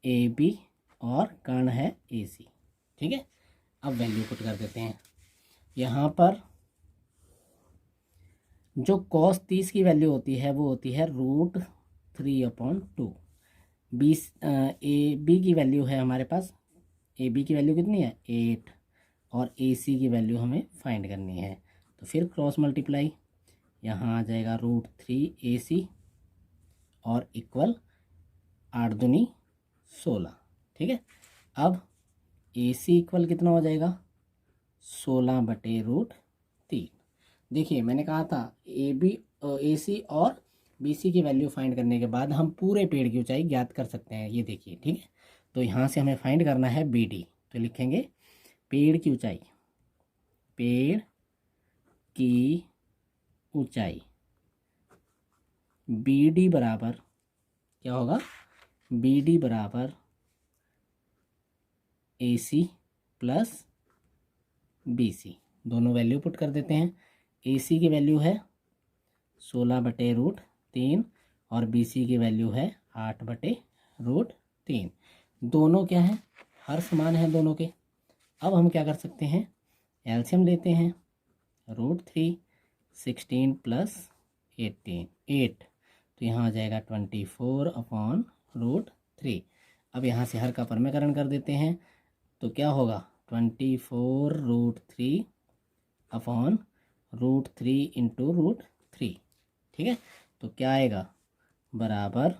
AB और कर्ण है AC, ठीक है। अब वैल्यू पुट कर देते हैं, यहाँ पर जो cos 30 की वैल्यू होती है वो होती है √3/2। AB की वैल्यू है हमारे पास, AB की वैल्यू कितनी है 8, और AC की वैल्यू हमें फाइंड करनी है। तो फिर क्रॉस मल्टीप्लाई, यहाँ आ जाएगा √3 AC और इक्वल 8 दूनी 16, ठीक है। अब AC इक्वल कितना हो जाएगा, 16/√3। देखिए मैंने कहा था ए सी और बी सी की वैल्यू फाइंड करने के बाद हम पूरे पेड़ की ऊंचाई ज्ञात कर सकते हैं। ये देखिए ठीक है। तो यहाँ से हमें फाइंड करना है बी डी। तो लिखेंगे पेड़ की ऊंचाई, पेड़ की ऊंचाई बी डी बराबर क्या होगा, बी डी बराबर ए सी प्लस बी सी। दोनों वैल्यू पुट कर देते हैं। ए सी की वैल्यू है 16/√3 और बी सी की वैल्यू है 8/√3। दोनों क्या है, हर समान है दोनों के। अब हम क्या कर सकते हैं, एलसीएम लेते हैं। √3 16 प्लस 18 8, तो यहाँ आ जाएगा 24/√3। अब यहाँ से हर का परमीकरण कर देते हैं। तो क्या होगा 24√3/√3 इंटू √3। ठीक है। तो क्या आएगा बराबर,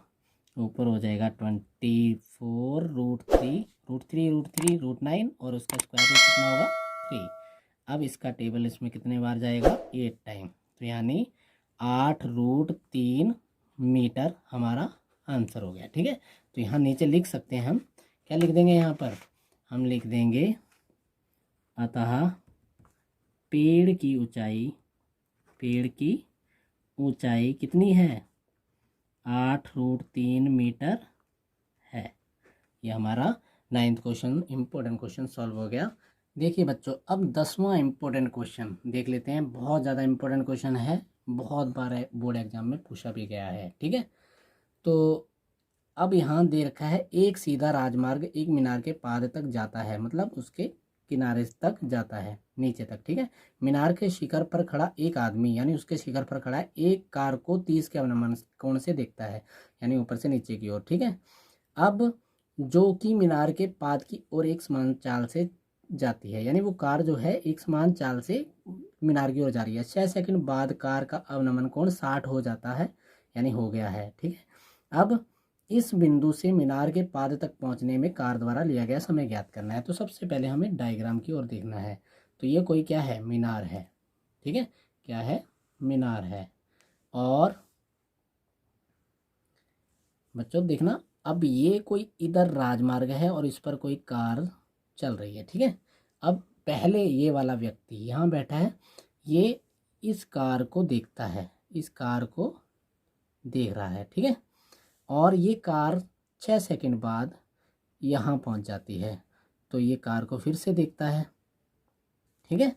ऊपर हो जाएगा 24√3 √9 और उसका स्क्वायर रूट कितना होगा 3। अब इसका टेबल इसमें कितने बार जाएगा 8 टाइम। तो यानी 8√3 मीटर हमारा आंसर हो गया। ठीक है। तो यहाँ नीचे लिख सकते हैं हम, क्या लिख देंगे यहाँ पर, हम लिख देंगे अतः पेड़ की ऊंचाई कितनी है 8√3 मीटर है। ये हमारा 9th question important question solve हो गया। देखिए बच्चों, अब 10वां इम्पोर्टेंट क्वेश्चन देख लेते हैं। बहुत ज़्यादा इम्पोर्टेंट क्वेश्चन है, बहुत बार बोर्ड एग्जाम में पूछा भी गया है। ठीक है। तो अब यहाँ दे रखा है एक सीधा राजमार्ग एक मीनार के पाद तक जाता है, मतलब उसके किनारे तक जाता है नीचे तक। ठीक है। मीनार के शिखर पर खड़ा एक आदमी, यानी उसके शिखर पर खड़ा एक कार को 30 के अवनमन कोण से देखता है, यानी ऊपर से नीचे की ओर। ठीक है। अब जो कि मीनार के पाद की ओर एक समान चाल से जाती है, यानी वो कार जो है एक समान चाल से मीनार की ओर जा रही है। 6 सेकंड बाद कार का अवनमन कोण 60 हो जाता है, यानी हो गया है। ठीक है। अब इस बिंदु से मीनार के पाद तक पहुंचने में कार द्वारा लिया गया समय ज्ञात करना है। तो सबसे पहले हमें डायग्राम की ओर देखना है। तो ये कोई क्या है, मीनार है। ठीक है। क्या है, मीनार है। और बच्चों देखना, अब ये कोई इधर राजमार्ग है और इस पर कोई कार चल रही है। ठीक है। अब पहले ये वाला व्यक्ति यहाँ बैठा है, ये इस कार को देखता है, इस कार को देख रहा है। ठीक है। और ये कार 6 सेकंड बाद यहाँ पहुँच जाती है, तो ये कार को फिर से देखता है। ठीक है।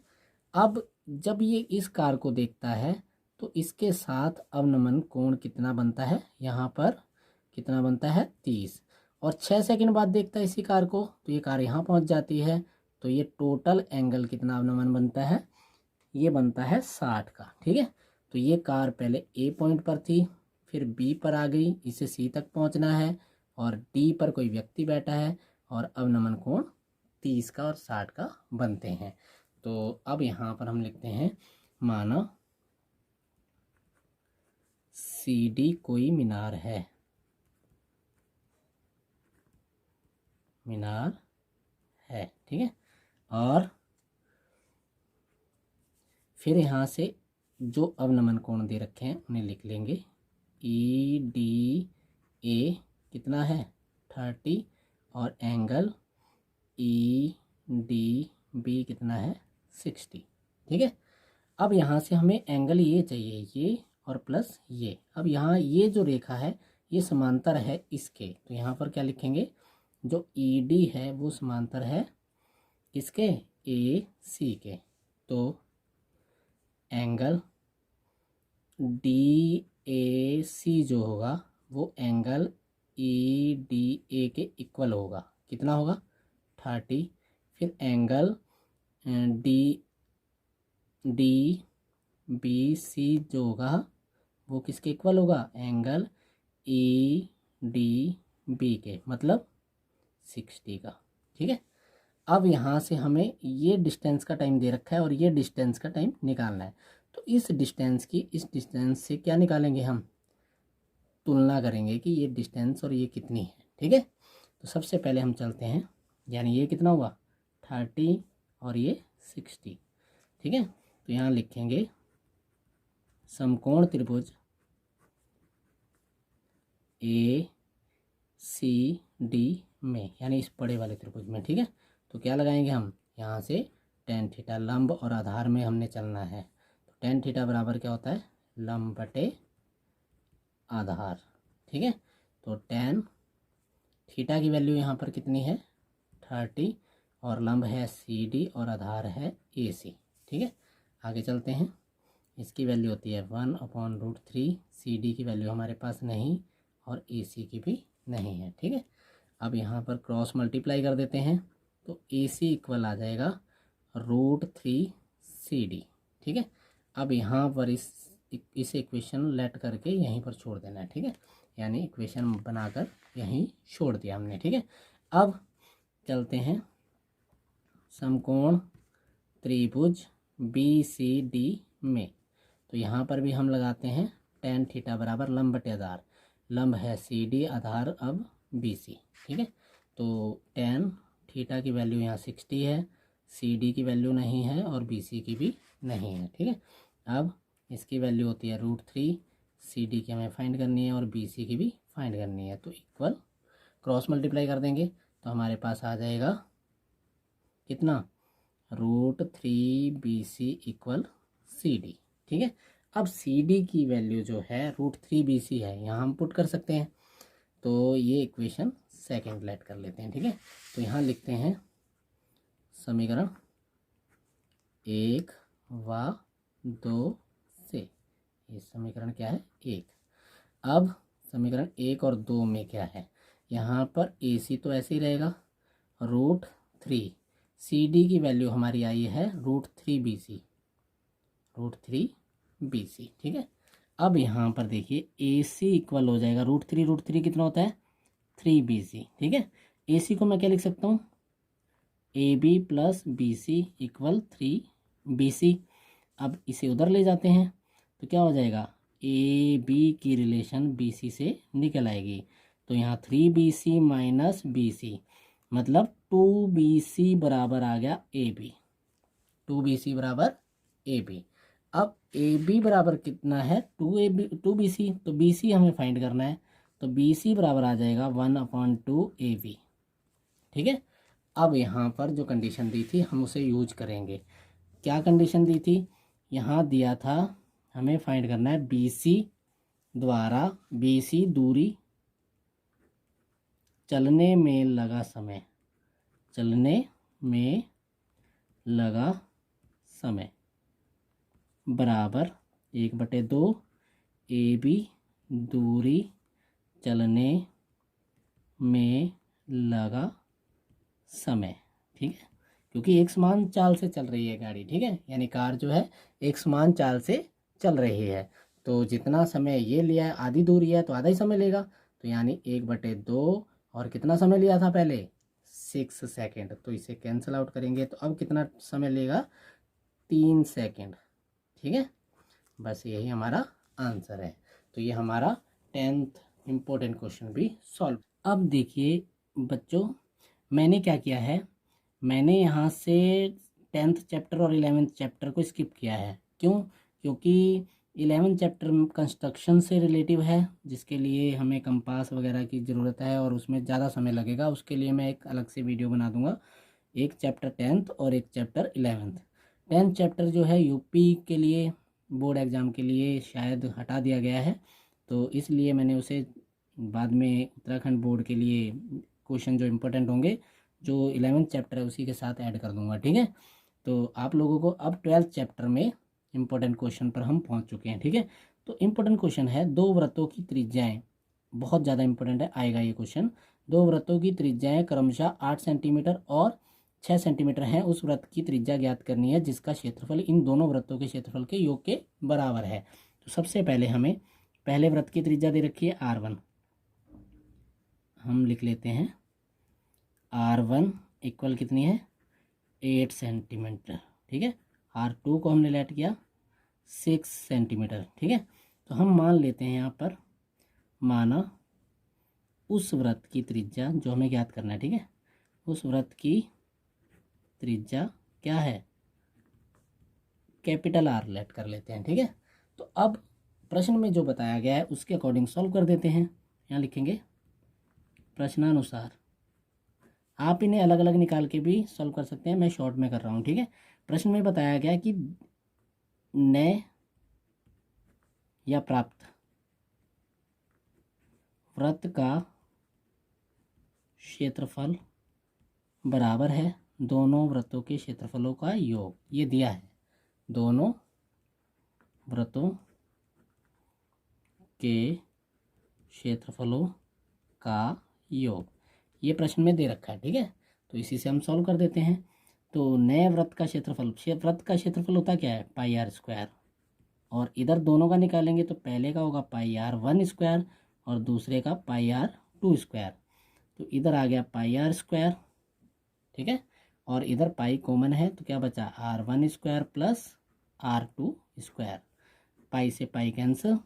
अब जब ये इस कार को देखता है तो इसके साथ अवनमन कोण कितना बनता है, यहाँ पर कितना बनता है 30। और 6 सेकंड बाद देखता है इसी कार को, तो ये कार यहाँ पहुँच जाती है। तो ये टोटल एंगल कितना अवनमन बनता है, ये बनता है 60 का। ठीक है। तो ये कार पहले ए पॉइंट पर थी, फिर बी पर आ गई, इसे सी तक पहुंचना है, और डी पर कोई व्यक्ति बैठा है, और अवनमन कोण 30 का और 60 का बनते हैं। तो अब यहाँ पर हम लिखते हैं, माना सी डी कोई मीनार है, मीनार है। ठीक है। और फिर यहाँ से जो अवनमन कोण दे रखे हैं उन्हें लिख लेंगे। ई डी ए कितना है 30, और एंगल ई डी बी कितना है 60। ठीक है। अब यहाँ से हमें एंगल ये चाहिए, ये और प्लस ये। अब यहाँ ये जो रेखा है ये समांतर है इसके, तो यहाँ पर क्या लिखेंगे, जो ई डी है वो समांतर है इसके ए सी के। तो एंगल डी ए सी जो होगा वो एंगल ई डी ए के इक्वल होगा। कितना होगा 30। फिर angle D D B C जो होगा वो किसके इक्वल होगा, एंगल ई डी बी के, मतलब 60 का। ठीक है। अब यहाँ से हमें ये डिस्टेंस का टाइम दे रखा है और ये डिस्टेंस का टाइम निकालना है। तो इस डिस्टेंस से क्या निकालेंगे, हम तुलना करेंगे कि ये डिस्टेंस और ये कितनी है। ठीक है। तो सबसे पहले हम चलते हैं, यानी ये कितना हुआ 30 और ये 60। ठीक है, तो यहाँ लिखेंगे समकोण त्रिभुज ए सी डी में, यानी इस बड़े वाले त्रिभुज में। ठीक है, तो क्या लगाएंगे हम यहाँ से टेन थीटा, लंब और आधार में हमने चलना है। तो टेन थीटा बराबर क्या होता है, लंब बटे आधार। ठीक है, तो टेन थीटा की वैल्यू यहाँ पर कितनी है 30, और लंब है सी डी और आधार है ए सी। ठीक है, आगे चलते हैं। इसकी वैल्यू होती है 1/√3। सी डी की वैल्यू हमारे पास नहीं और ए सी की भी नहीं है। ठीक है, अब यहाँ पर क्रॉस मल्टीप्लाई कर देते हैं, तो ए सी इक्वल आ जाएगा √3 सी डी। ठीक है, अब यहाँ पर इस इक्वेशन लेट करके यहीं पर छोड़ देना है। ठीक है, यानी इक्वेशन बनाकर यहीं छोड़ दिया हमने। ठीक है, अब चलते हैं समकोण त्रिभुज बी सी डी में। तो यहाँ पर भी हम लगाते हैं टेन थीटा बराबर लंब बटे आधार। लंब है सी डी, आधार अब बी सी। ठीक है, तो टेन थीटा की वैल्यू यहाँ 60 है, सी डी की वैल्यू नहीं है और बी सी की भी नहीं है। ठीक है, अब इसकी वैल्यू होती है √3। सी डी की हमें फाइंड करनी है और बी सी की भी फाइंड करनी है, तो इक्वल क्रॉस मल्टीप्लाई कर देंगे तो हमारे पास आ जाएगा कितना, √3 B C equal C D. ठीक है, अब सी डी की वैल्यू जो है √3 बी सी है, यहाँ हम पुट कर सकते हैं, तो ये इक्वेशन सेकेंड लेट कर लेते हैं। ठीक है, तो यहाँ लिखते हैं समीकरण 1 व 2 से। ये समीकरण क्या है 1। अब समीकरण 1 और 2 में क्या है, यहाँ पर ए सी तो ऐसे ही रहेगा √3। सी डी की वैल्यू हमारी आई है √3 बी सी, √3 बी सी। ठीक है, अब यहाँ पर देखिए ए सी इक्वल हो जाएगा √3 कितना होता है 3 बी सी। ठीक है, ए सी को मैं क्या लिख सकता हूँ, A B plus B C equal 3 B C. अब इसे उधर ले जाते हैं तो क्या हो जाएगा, ए बी की रिलेशन बी सी से निकल आएगी, तो यहाँ 3 B C minus B C मतलब 2 बी सी बराबर आ गया ए बी। 2 बी सी बराबर ए बी। अब ए बी बराबर कितना है 2 बी सी, तो बी सी हमें फाइंड करना है, तो बी सी बराबर आ जाएगा 1/2 ए बी। ठीक है, अब यहाँ पर जो कंडीशन दी थी हम उसे यूज करेंगे। क्या कंडीशन दी थी, यहाँ दिया था हमें फाइंड करना है बी सी द्वारा बी सी दूरी चलने में लगा समय, चलने में लगा समय बराबर 1/2 ए बी दूरी चलने में लगा समय। ठीक है, क्योंकि एक समान चाल से चल रही है गाड़ी। ठीक है, यानी कार जो है एक समान चाल से चल रही है, तो जितना समय ये लिया है आधी दूरी है तो आधा ही समय लेगा, तो यानी 1/2 और कितना समय लिया था पहले 6 सेकेंड, तो इसे कैंसिल आउट करेंगे तो अब कितना समय लेगा 3 सेकेंड। ठीक है, बस यही हमारा आंसर है। तो ये हमारा 10th इम्पोर्टेंट क्वेश्चन भी सॉल्व। अब देखिए बच्चों, मैंने क्या किया है, मैंने यहाँ से 10th चैप्टर और 11th चैप्टर को स्किप किया है। क्यों, क्योंकि 11th चैप्टर कंस्ट्रक्शन से रिलेटिव है, जिसके लिए हमें कंपास वगैरह की ज़रूरत है और उसमें ज़्यादा समय लगेगा। उसके लिए मैं एक अलग से वीडियो बना दूंगा, एक चैप्टर 10th और एक चैप्टर 11th। 10th चैप्टर जो है यूपी के लिए बोर्ड एग्ज़ाम के लिए शायद हटा दिया गया है, तो इसलिए मैंने उसे बाद में उत्तराखंड बोर्ड के लिए क्वेश्चन जो इम्पोर्टेंट होंगे जो 11th चैप्टर है उसी के साथ ऐड कर दूंगा। ठीक है, तो आप लोगों को अब 12th चैप्टर में इम्पोर्टेंट क्वेश्चन पर हम पहुंच चुके हैं। ठीक है, तो इम्पोर्टेंट क्वेश्चन है, दो वृत्तों की त्रिज्याएं, बहुत ज़्यादा इंपॉर्टेंट है, आएगा ये क्वेश्चन। दो वृत्तों की त्रिज्याएं क्रमशः 8 सेंटीमीटर और 6 सेंटीमीटर हैं। उस वृत्त की त्रिज्या ज्ञात करनी है जिसका क्षेत्रफल इन दोनों वृत्तों के क्षेत्रफल के योग के बराबर है। तो सबसे पहले हमें पहले वृत्त की त्रिज्या दे रखी है R1, हम लिख लेते हैं R1 इक्वल कितनी है 8 सेंटीमीटर। ठीक है, R2 को हमने लेट किया 6 सेंटीमीटर। ठीक है, तो हम मान लेते हैं यहाँ पर, माना उस वृत्त की त्रिज्या जो हमें ज्ञात करना है। ठीक है, उस वृत्त की त्रिज्या क्या है कैपिटल आर लेट कर लेते हैं, ठीक है। तो अब प्रश्न में जो बताया गया है उसके अकॉर्डिंग सॉल्व कर देते हैं। यहाँ लिखेंगे प्रश्नानुसार, आप इन्हें अलग अलग निकाल के भी सॉल्व कर सकते हैं, मैं शॉर्ट में कर रहा हूँ, ठीक है। प्रश्न में बताया गया कि नए या प्राप्त वृत्त का क्षेत्रफल बराबर है दोनों वृत्तों के क्षेत्रफलों का योग। ये दिया है, दोनों वृत्तों के क्षेत्रफलों का योग, ये प्रश्न में दे रखा है, ठीक है। तो इसी से हम सॉल्व कर देते हैं। तो नए वृत्त का क्षेत्रफल, वृत्त का क्षेत्रफल होता क्या है, पाई आर स्क्वायर, और इधर दोनों का निकालेंगे तो पहले का होगा पाई आर 1 स्क्वायर और दूसरे का पाई आर 2 स्क्वायर। तो इधर आ गया पाई आर स्क्वायर, ठीक है, और इधर पाई कॉमन है तो क्या बचा, R1 square plus R2 square. Pi से पाई कैंसिल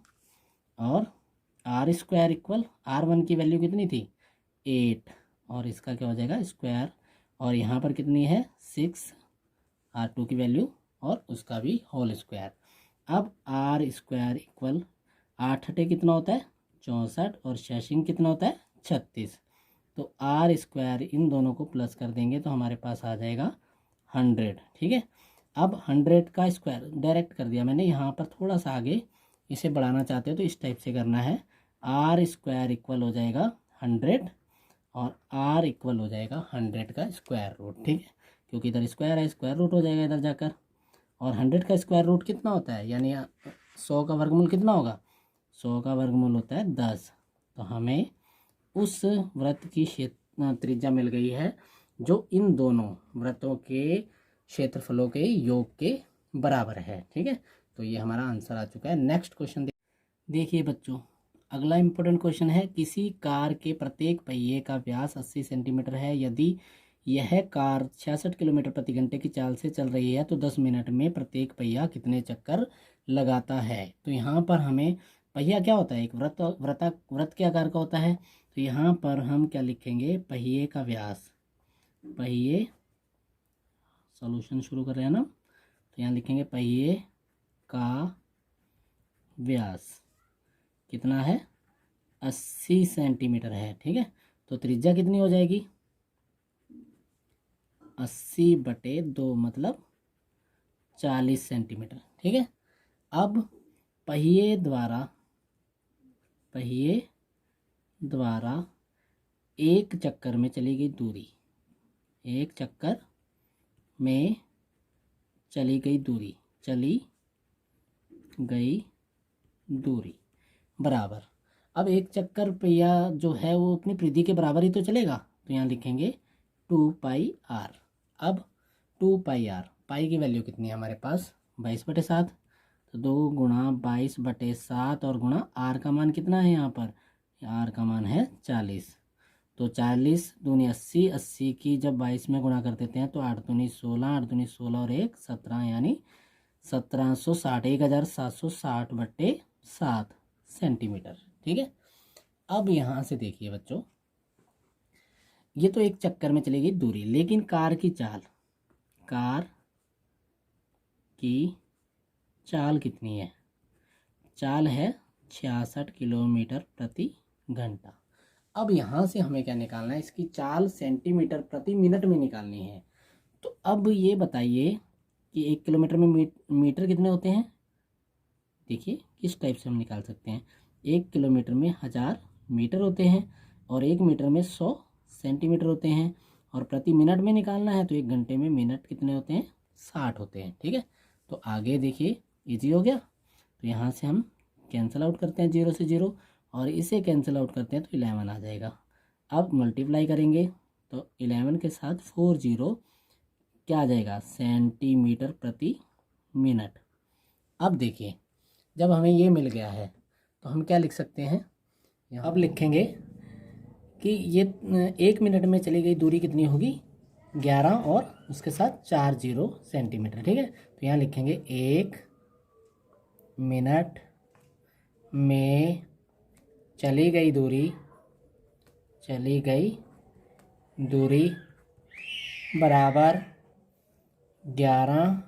और आर स्क्वायर इक्वल R1 की वैल्यू कितनी थी 8 और इसका क्या हो जाएगा स्क्वायर, और यहाँ पर कितनी है 6, R2 की वैल्यू और उसका भी होल स्क्वायर। अब आर स्क्वायर इक्वल 8 अटे कितना होता है 64 और शेषिंग कितना होता है 36। तो आर स्क्वायर इन दोनों को प्लस कर देंगे तो हमारे पास आ जाएगा 100, ठीक है। अब 100 का स्क्वायर डायरेक्ट कर दिया मैंने, यहाँ पर थोड़ा सा आगे इसे बढ़ाना चाहते हो तो इस टाइप से करना है। आर स्क्वायर इक्वल हो जाएगा 100 और आर इक्वल हो जाएगा 100 का स्क्वायर रूट, ठीक है, क्योंकि इधर स्क्वायर है, स्क्वायर रूट हो जाएगा इधर जाकर। और 100 का स्क्वायर रूट कितना होता है, यानी 100 का वर्गमूल कितना होगा, 100 का वर्गमूल होता है 10। तो हमें उस वृत्त की त्रिज्या मिल गई है जो इन दोनों वृत्तों के क्षेत्रफलों के योग के बराबर है, ठीक है। तो ये हमारा आंसर आ चुका है। नेक्स्ट क्वेश्चन देखिए बच्चों, अगला इंपॉर्टेंट क्वेश्चन है, किसी कार के प्रत्येक पहिए का व्यास 80 सेंटीमीटर है। यदि यह कार 66 किलोमीटर प्रति घंटे की चाल से चल रही है तो 10 मिनट में प्रत्येक पहिया कितने चक्कर लगाता है। तो यहाँ पर हमें पहिया क्या होता है, एक वृत्त के आकार का होता है। तो यहाँ पर हम क्या लिखेंगे, पहिए का व्यास, पहिए सॉल्यूशन शुरू कर रहे हैं ना, तो यहाँ लिखेंगे पहिए का व्यास कितना है 80 सेंटीमीटर है, ठीक है। तो त्रिज्या कितनी हो जाएगी 80/2 मतलब 40 सेंटीमीटर, ठीक है। अब पहिए द्वारा एक चक्कर में चली गई दूरी, एक चक्कर में चली गई दूरी बराबर, अब एक चक्कर पहिया जो है वो अपनी परिधि के बराबर ही तो चलेगा। तो यहाँ लिखेंगे 2πr। अब 2πr, पाई की वैल्यू कितनी है हमारे पास 22/7, तो 2 गुणा 22/7 और गुणा आर का मान कितना है, यहाँ पर आर का मान है 40। तो 40 दूनी 80, 80 की जब 22 में गुणा कर देते हैं तो 8 दूनी 16, 8 दूनी 16 और 1 17, यानी 1760, 1760/7 सेंटीमीटर, ठीक है। अब यहाँ से देखिए बच्चों, ये तो एक चक्कर में चली गई दूरी, लेकिन कार की चाल कितनी है, चाल है 66 किलोमीटर प्रति घंटा। अब यहाँ से हमें क्या निकालना है, इसकी चाल सेंटीमीटर प्रति मिनट में निकालनी है। तो अब ये बताइए कि 1 किलोमीटर में मीटर कितने होते हैं, देखिए किस टाइप से हम निकाल सकते हैं। 1 किलोमीटर में 1000 मीटर होते हैं और 1 मीटर में 100 सेंटीमीटर होते हैं, और प्रति मिनट में निकालना है तो 1 घंटे में मिनट कितने होते हैं 60 होते हैं, ठीक है। तो आगे देखिए इजी हो गया। तो यहाँ से हम कैंसिल आउट करते हैं 0 से 0 और इसे कैंसिल आउट करते हैं तो 11 आ जाएगा। अब मल्टीप्लाई करेंगे तो 11 के साथ 4 0 क्या आ जाएगा सेंटीमीटर प्रति मिनट। अब देखिए जब हमें ये मिल गया है तो हम क्या लिख सकते हैं, अब लिखेंगे कि ये 1 मिनट में चली गई दूरी कितनी होगी 11 और उसके साथ 4 0 सेंटीमीटर, ठीक है। तो यहाँ लिखेंगे 1 मिनट में चली गई दूरी बराबर 11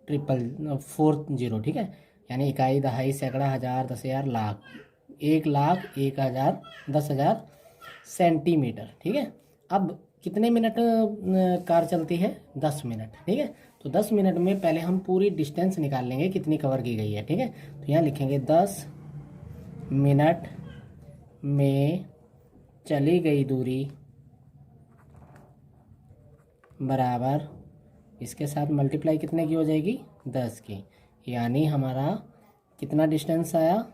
40, ठीक है, यानी इकाई, दहाई, सैकड़ा, हज़ार, 10,000, लाख, 1,00,000, 1,000, 10,000 सेंटीमीटर, ठीक है। अब कितने मिनट कार चलती है? 10 मिनट, ठीक है। तो 10 मिनट में पहले हम पूरी डिस्टेंस निकाल लेंगे कितनी कवर की गई है, ठीक है। तो यहाँ लिखेंगे 10 मिनट में चली गई दूरी बराबर इसके साथ मल्टीप्लाई कितने की हो जाएगी? 10 की, यानी हमारा कितना डिस्टेंस आया?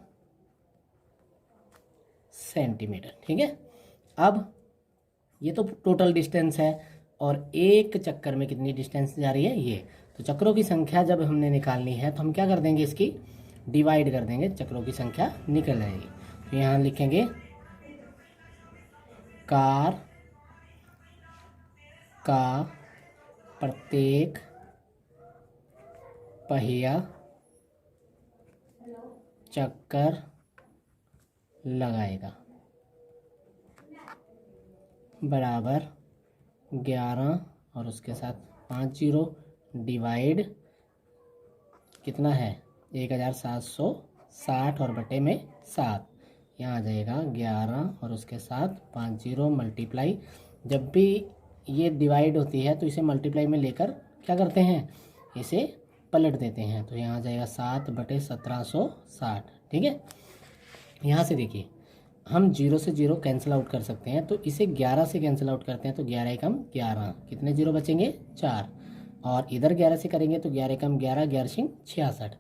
सेंटीमीटर, ठीक है। अब ये तो टोटल डिस्टेंस है, और एक चक्कर में कितनी डिस्टेंस जा रही है? ये। तो चक्रों की संख्या जब हमने निकालनी है तो हम क्या कर देंगे? इसकी डिवाइड कर देंगे, चक्रों की संख्या निकल आएगी। तो यहाँ लिखेंगे कार का प्रत्येक पहिया चक्कर लगाएगा बराबर 11 और उसके साथ 5 जीरो डिवाइड कितना है? 1760 और बटे में 7, यहाँ आ जाएगा 11 और उसके साथ 5 जीरो मल्टीप्लाई। जब भी ये डिवाइड होती है तो इसे मल्टीप्लाई में लेकर क्या करते हैं? इसे पलट देते हैं। तो यहाँ आ जाएगा 7 बटे 1760, ठीक है। यहाँ से देखिए हम 0 से 0 कैंसिल आउट कर सकते हैं, तो इसे 11 से कैंसिल आउट करते हैं तो 11 एकम 11, कितने जीरो बचेंगे? 4, और इधर 11 से करेंगे तो 11 एकम 11, 11 शिंग 66।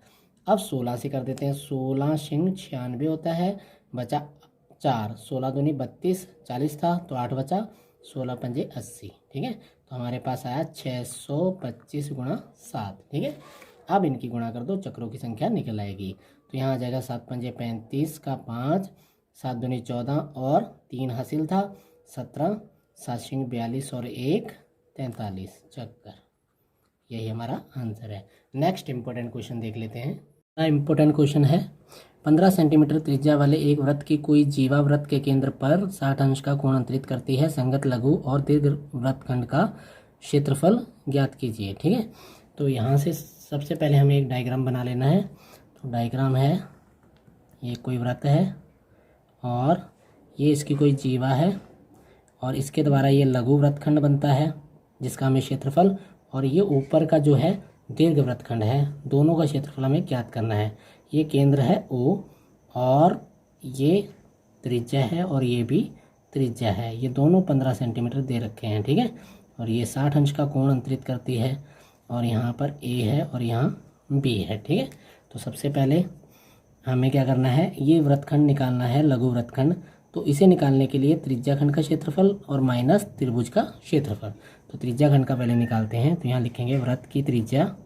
अब 16 से कर देते हैं, 16 शिंग 96 होता है, बचा 4, 16 दूनी 32, 40 था तो 8 बचा, 16 पंजे 80, ठीक है। तो हमारे पास आया 625 गुणा 7, ठीक है। अब इनकी गुणा कर दो, चक्रों की संख्या निकल आएगी। तो यहाँ आ जाएगा 7 पंजे 35 का 5, 7 दूनी 14 और 3 हासिल था 17, 7 शिंग 42 और 1 43 चक्कर। यही हमारा आंसर है। नेक्स्ट इंपॉर्टेंट क्वेश्चन देख लेते हैं। इंपॉर्टेंट क्वेश्चन है, 15 सेंटीमीटर त्रिज्या वाले एक वृत्त की कोई जीवा वृत्त के केंद्र पर 60 अंश का कोण अंतरित करती है। संगत लघु और दीर्घ वृत्तखंड का क्षेत्रफल ज्ञात कीजिए, ठीक है। तो यहाँ से सबसे पहले हमें एक डायग्राम बना लेना है। तो डायग्राम है, ये कोई वृत्त है और ये इसकी कोई जीवा है और इसके द्वारा ये लघु वृत्तखंड बनता है जिसका हमें क्षेत्रफल, और ये ऊपर का जो है दीर्घ वृत्तखंड है, दोनों का क्षेत्रफल हमें ज्ञात करना है। ये केंद्र है O और ये त्रिज्या है और ये भी त्रिज्या है, ये दोनों 15 सेंटीमीटर दे रखे हैं, ठीक है। और ये 60 अंश का कोण अंतरित करती है और यहाँ पर A है और यहाँ B है, ठीक है। तो सबसे पहले हमें क्या करना है? ये वृत्तखंड निकालना है, लघु वृत्तखंड। तो इसे निकालने के लिए त्रिज्या खंड का क्षेत्रफल और माइनस त्रिभुज का क्षेत्रफल। तो त्रिज्या खंड का पहले निकालते हैं। तो यहाँ लिखेंगे वृत्त की त्रिज्या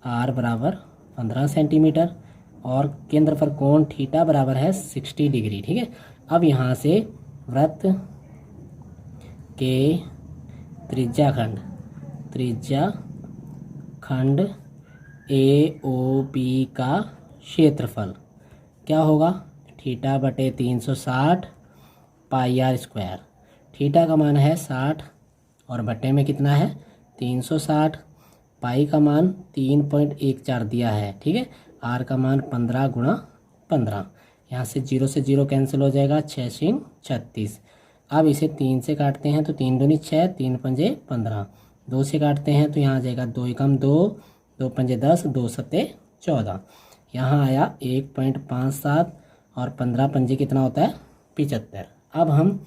R बराबर 15 सेंटीमीटर और केंद्र पर कोण थीटा बराबर है 60 डिग्री, ठीक है। अब यहाँ से वृत्त के त्रिज्या खंड AOB का क्षेत्रफल क्या होगा? थीटा बटे 360 पाई आर स्क्वायर। थीटा का मान है 60 और बटे में कितना है? 360। पाई का मान 3.14 दिया है, ठीक है। आर का मान 15 गुणा 15। यहाँ से 0 से 0 कैंसिल हो जाएगा, 6 सिंग 36। अब इसे 3 से काटते हैं तो 3 दूनी 6, 3 पंजे 15। 2 से काटते हैं तो यहाँ आ जाएगा 2 एकम 2, 2 पंजे 10, 2 सत्ते 14। यहाँ आया 1.57 और 15 पंजे कितना होता है? 75। अब हम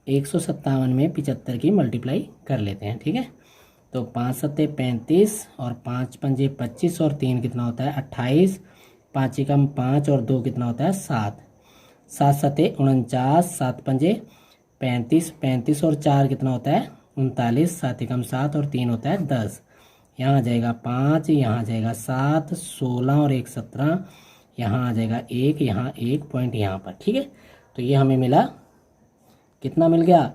157 में 75 की मल्टीप्लाई कर लेते हैं, ठीक है। तो 5 सत्ते 35 और 5 पंजे 25 और 3 कितना होता है? 28। 5 एकम 5 और 2 कितना होता है? 7। 7 सत्ते 49, 7 पंजे 35, 35 और 4 कितना होता है? 39। 7 एकम 7 और 3 होता है 10। यहाँ आ जाएगा 5, यहाँ आ जाएगा 7, 16 और 1 17, यहाँ आ जाएगा 1, यहाँ 1 पॉइंट यहाँ पर, ठीक है। तो ये हमें मिला, कितना मिल गया?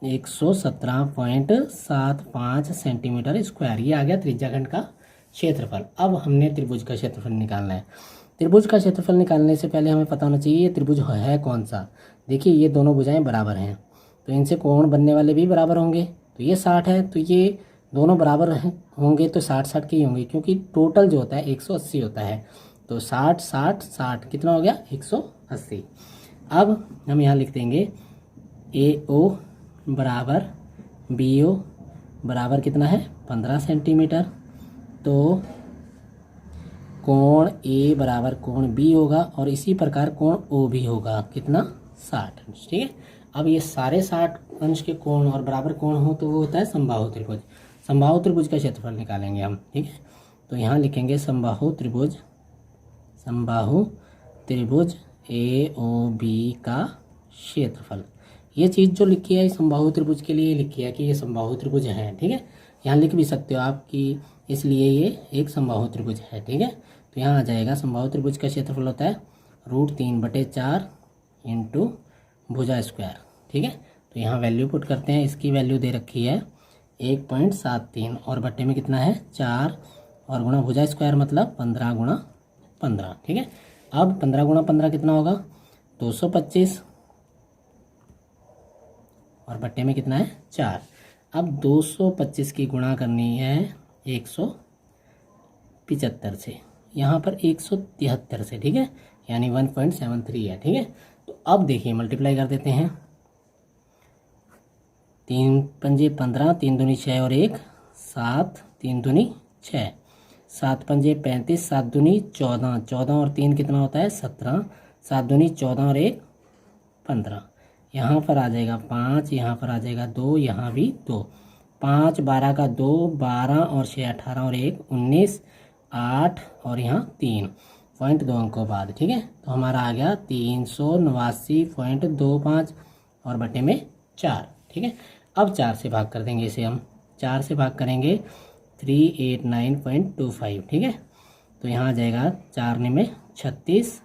117.75 सेंटीमीटर स्क्वायर। ये आ गया त्रिज्या खंड का क्षेत्रफल। अब हमने त्रिभुज का क्षेत्रफल निकालना है। त्रिभुज का क्षेत्रफल निकालने से पहले हमें पता होना चाहिए ये त्रिभुज है कौन सा। देखिए ये दोनों भुजाएं बराबर हैं तो इनसे कोण बनने वाले भी बराबर होंगे। तो ये 60 है, तो ये दोनों बराबर होंगे तो 60-60 के ही होंगे, क्योंकि टोटल जो होता है 180 होता है। तो 60-60-60 कितना हो गया 180। अब हम यहाँ लिख देंगे AO बराबर BO बराबर कितना है 15 सेंटीमीटर। तो कोण A बराबर कोण B होगा और इसी प्रकार कोण O भी होगा कितना 60 अंश। ठीक है, अब ये सारे 60 अंश के कोण और बराबर कोण हो तो वो होता है समबाहु त्रिभुज। समबाहु त्रिभुज का क्षेत्रफल निकालेंगे हम। ठीक है, तो यहाँ लिखेंगे समबाहु त्रिभुज AOB का क्षेत्रफल। ये चीज़ जो लिखी है समबाहु त्रिभुज के लिए लिखी है कि ये समबाहु त्रिभुज है। ठीक है, यहाँ लिख भी सकते हो आप कि इसलिए ये एक समबाहु त्रिभुज है। ठीक है, तो यहाँ आ जाएगा समबाहु त्रिभुज का क्षेत्रफल होता है √3/4 इंटू भुजा स्क्वायर। ठीक है, तो यहाँ वैल्यू पुट करते हैं। इसकी वैल्यू दे रखी है 1.73 और बट्टे में कितना है 4 और गुणा भुजा स्क्वायर मतलब 15 × 15। ठीक है, अब 15 × 15 कितना होगा 225 और बट्टे में कितना है 4। अब 225 की गुणा करनी है 175 से, यहाँ पर 173 से। ठीक है, यानी 1.73 है। ठीक है, तो अब देखिए मल्टीप्लाई कर देते हैं। 3 पंजे 15, 3 दूनी 6 और 1 7, 3 दूनी 6, 7 पंजे 35, 7 दूनी 14, 14 और 3 कितना होता है 17, 7 दूनी 14 और 1 15। यहाँ पर आ जाएगा 5, यहाँ पर आ जाएगा 2, यहाँ भी 2, 5 12 का 2, 12 और 6 18 और 1 19, 8 और यहाँ 3 पॉइंट 2 अंकों बाद। ठीक है, तो हमारा आ गया 379.25 और बटे में 4। ठीक है, अब 4 से भाग कर देंगे इसे हम। 4 से भाग करेंगे 389.25। ठीक है, तो यहाँ आ जाएगा 4 में 36,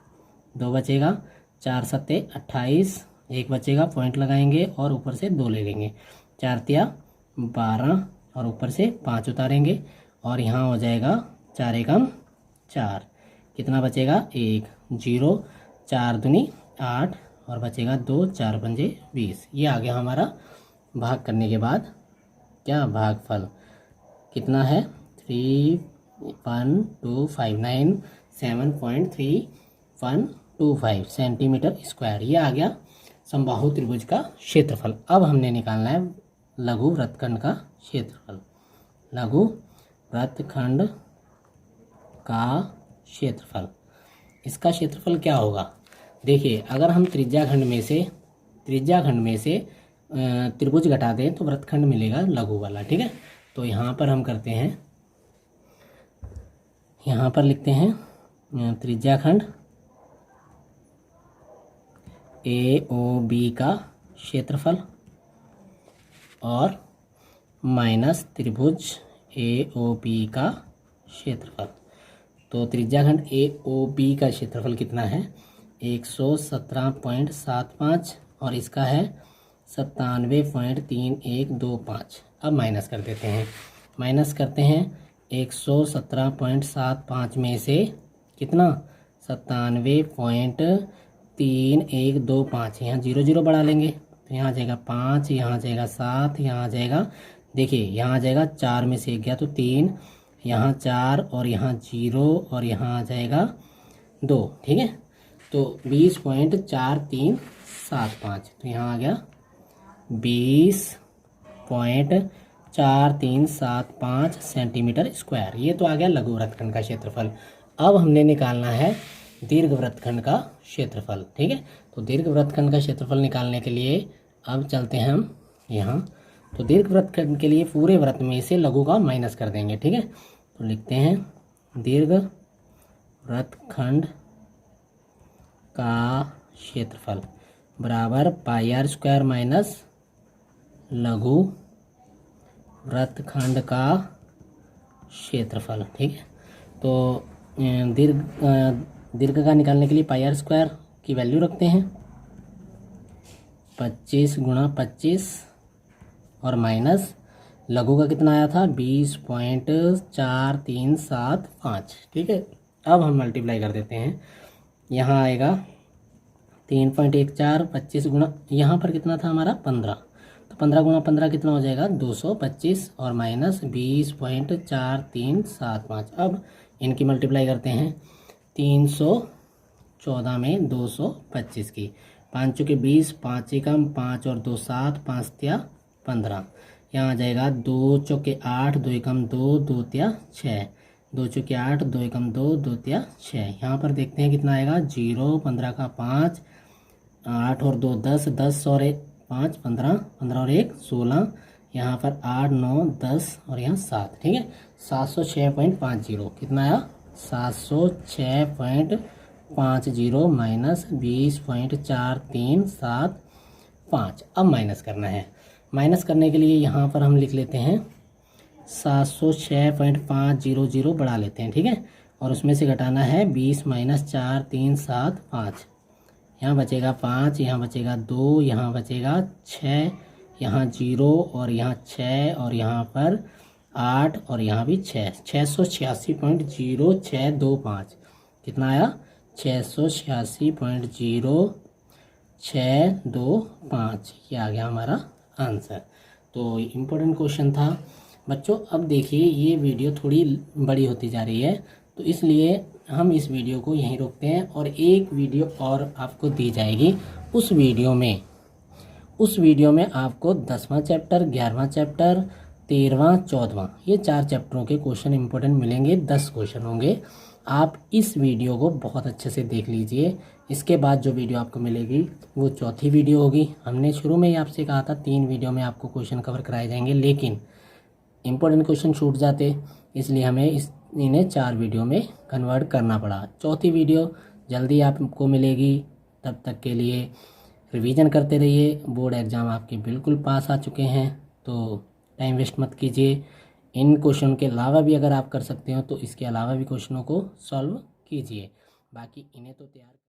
2 बचेगा, 4 सत्ते 28, 1 बचेगा, पॉइंट लगाएंगे और ऊपर से 2 ले लेंगे, 4 तिया 12 और ऊपर से 5 उतारेंगे और यहाँ हो जाएगा 4 एकम 4, कितना बचेगा 1 0, 4 दूनी 8 और बचेगा 2, 4 पंजे 20। ये आ गया हमारा भाग करने के बाद क्या भागफल कितना है 31259.7.3125 सेंटीमीटर स्क्वायर। ये आ गया समबाहु त्रिभुज का क्षेत्रफल। अब हमने निकालना है लघु वृत्तखंड का क्षेत्रफल। लघु वृत्तखंड का क्षेत्रफल, इसका क्षेत्रफल क्या होगा। देखिए अगर हम त्रिज्याखंड में से त्रिभुज घटा दें तो वृत्तखंड मिलेगा लघु वाला। ठीक है, तो यहाँ पर हम करते हैं, यहाँ पर लिखते हैं त्रिज्याखंड AOB का क्षेत्रफल और माइनस त्रिभुज AOP का क्षेत्रफल। तो त्रिज्याखंड AOB का क्षेत्रफल कितना है 117.75 और इसका है 97.3125। अब माइनस कर देते हैं, माइनस करते हैं 117.75 में से कितना 97.3125, यहाँ 0 0 बढ़ा लेंगे तो यहाँ आ जाएगा 5, यहाँ आ जाएगा 7, यहाँ आ जाएगा, देखिए यहाँ आ जाएगा 4 में से 1 गया तो 3, यहाँ 4 और यहाँ 0 और यहाँ आ जाएगा 2। ठीक है, तो 20.4375, तो यहाँ आ गया 20.4375 सेंटीमीटर स्क्वायर। ये तो आ गया लघु वृत्तखंड का क्षेत्रफल। अब हमने निकालना है दीर्घ वृत्तखंड का क्षेत्रफल। ठीक है, तो दीर्घ वृत्तखंड का क्षेत्रफल निकालने के लिए अब चलते हैं हम यहाँ। तो दीर्घ वृत्तखंड के लिए पूरे वृत्त में से लघु का माइनस कर देंगे। ठीक है, तो लिखते हैं दीर्घ वृत्तखंड का क्षेत्रफल बराबर πr² माइनस लघु वृत्तखंड का क्षेत्रफल। ठीक है, तो दीर्घ का निकालने के लिए πr² की वैल्यू रखते हैं 25 × 25 और माइनस लघु का कितना आया था 20.4375। ठीक है, अब हम मल्टीप्लाई कर देते हैं, यहाँ आएगा 3.14, 25 गुणा यहाँ पर कितना था हमारा 15, तो 15 गुणा 15 कितना हो जाएगा 225 और माइनस 20.4375। अब इनकी मल्टीप्लाई करते हैं 314 में 225 की, 5 चौके 20, 5 एकम 5 और 2 7, 5 तिया 15। यहाँ आ जाएगा 2 चौके 8, 2 एकम 2, 2 तिया 6, 2 चौके 8, 2 एकम 2, 2 तिया 6। यहाँ पर देखते हैं कितना आएगा 0, 15 का 5, 8 और 2 10, 10 और 1 5, 15, 15 और 1 16, यहाँ पर 8 9 10 और यहाँ 7। ठीक है, 706.50 कितना आया 706.50 माइनस 20.4375। अब माइनस करना है। माइनस करने के लिए यहाँ पर हम लिख लेते हैं 706.500 बढ़ा लेते हैं। ठीक है, और उसमें से घटाना है 20 माइनस 4375। यहाँ बचेगा 5, यहाँ बचेगा 2, यहाँ बचेगा 6, यहाँ 0 और यहाँ 6 और यहाँ पर 8 और यहाँ भी 6, 686.0625 कितना आया 686.0625। ये आ गया हमारा आंसर। तो इम्पोर्टेंट क्वेश्चन था बच्चों। अब देखिए ये वीडियो थोड़ी बड़ी होती जा रही है, तो इसलिए हम इस वीडियो को यहीं रोकते हैं और एक वीडियो और आपको दी जाएगी। उस वीडियो में आपको 10वां चैप्टर, 11वां चैप्टर, 13वां, 14वां ये 4 चैप्टरों के क्वेश्चन इंपॉर्टेंट मिलेंगे। 10 क्वेश्चन होंगे। आप इस वीडियो को बहुत अच्छे से देख लीजिए। इसके बाद जो वीडियो आपको मिलेगी वो चौथी वीडियो होगी। हमने शुरू में ही आपसे कहा था 3 वीडियो में आपको क्वेश्चन कवर कराए जाएंगे, लेकिन इंपॉर्टेंट क्वेश्चन छूट जाते, इसलिए हमें इन्हें 4 वीडियो में कन्वर्ट करना पड़ा। चौथी वीडियो जल्दी आपको मिलेगी। तब तक के लिए रिवीजन करते रहिए। बोर्ड एग्ज़ाम आपके बिल्कुल पास आ चुके हैं, तो टाइम वेस्ट मत कीजिए। इन क्वेश्चन के अलावा भी अगर आप कर सकते हो तो इसके अलावा भी क्वेश्चनों को सॉल्व कीजिए। बाकी इन्हें तो तैयार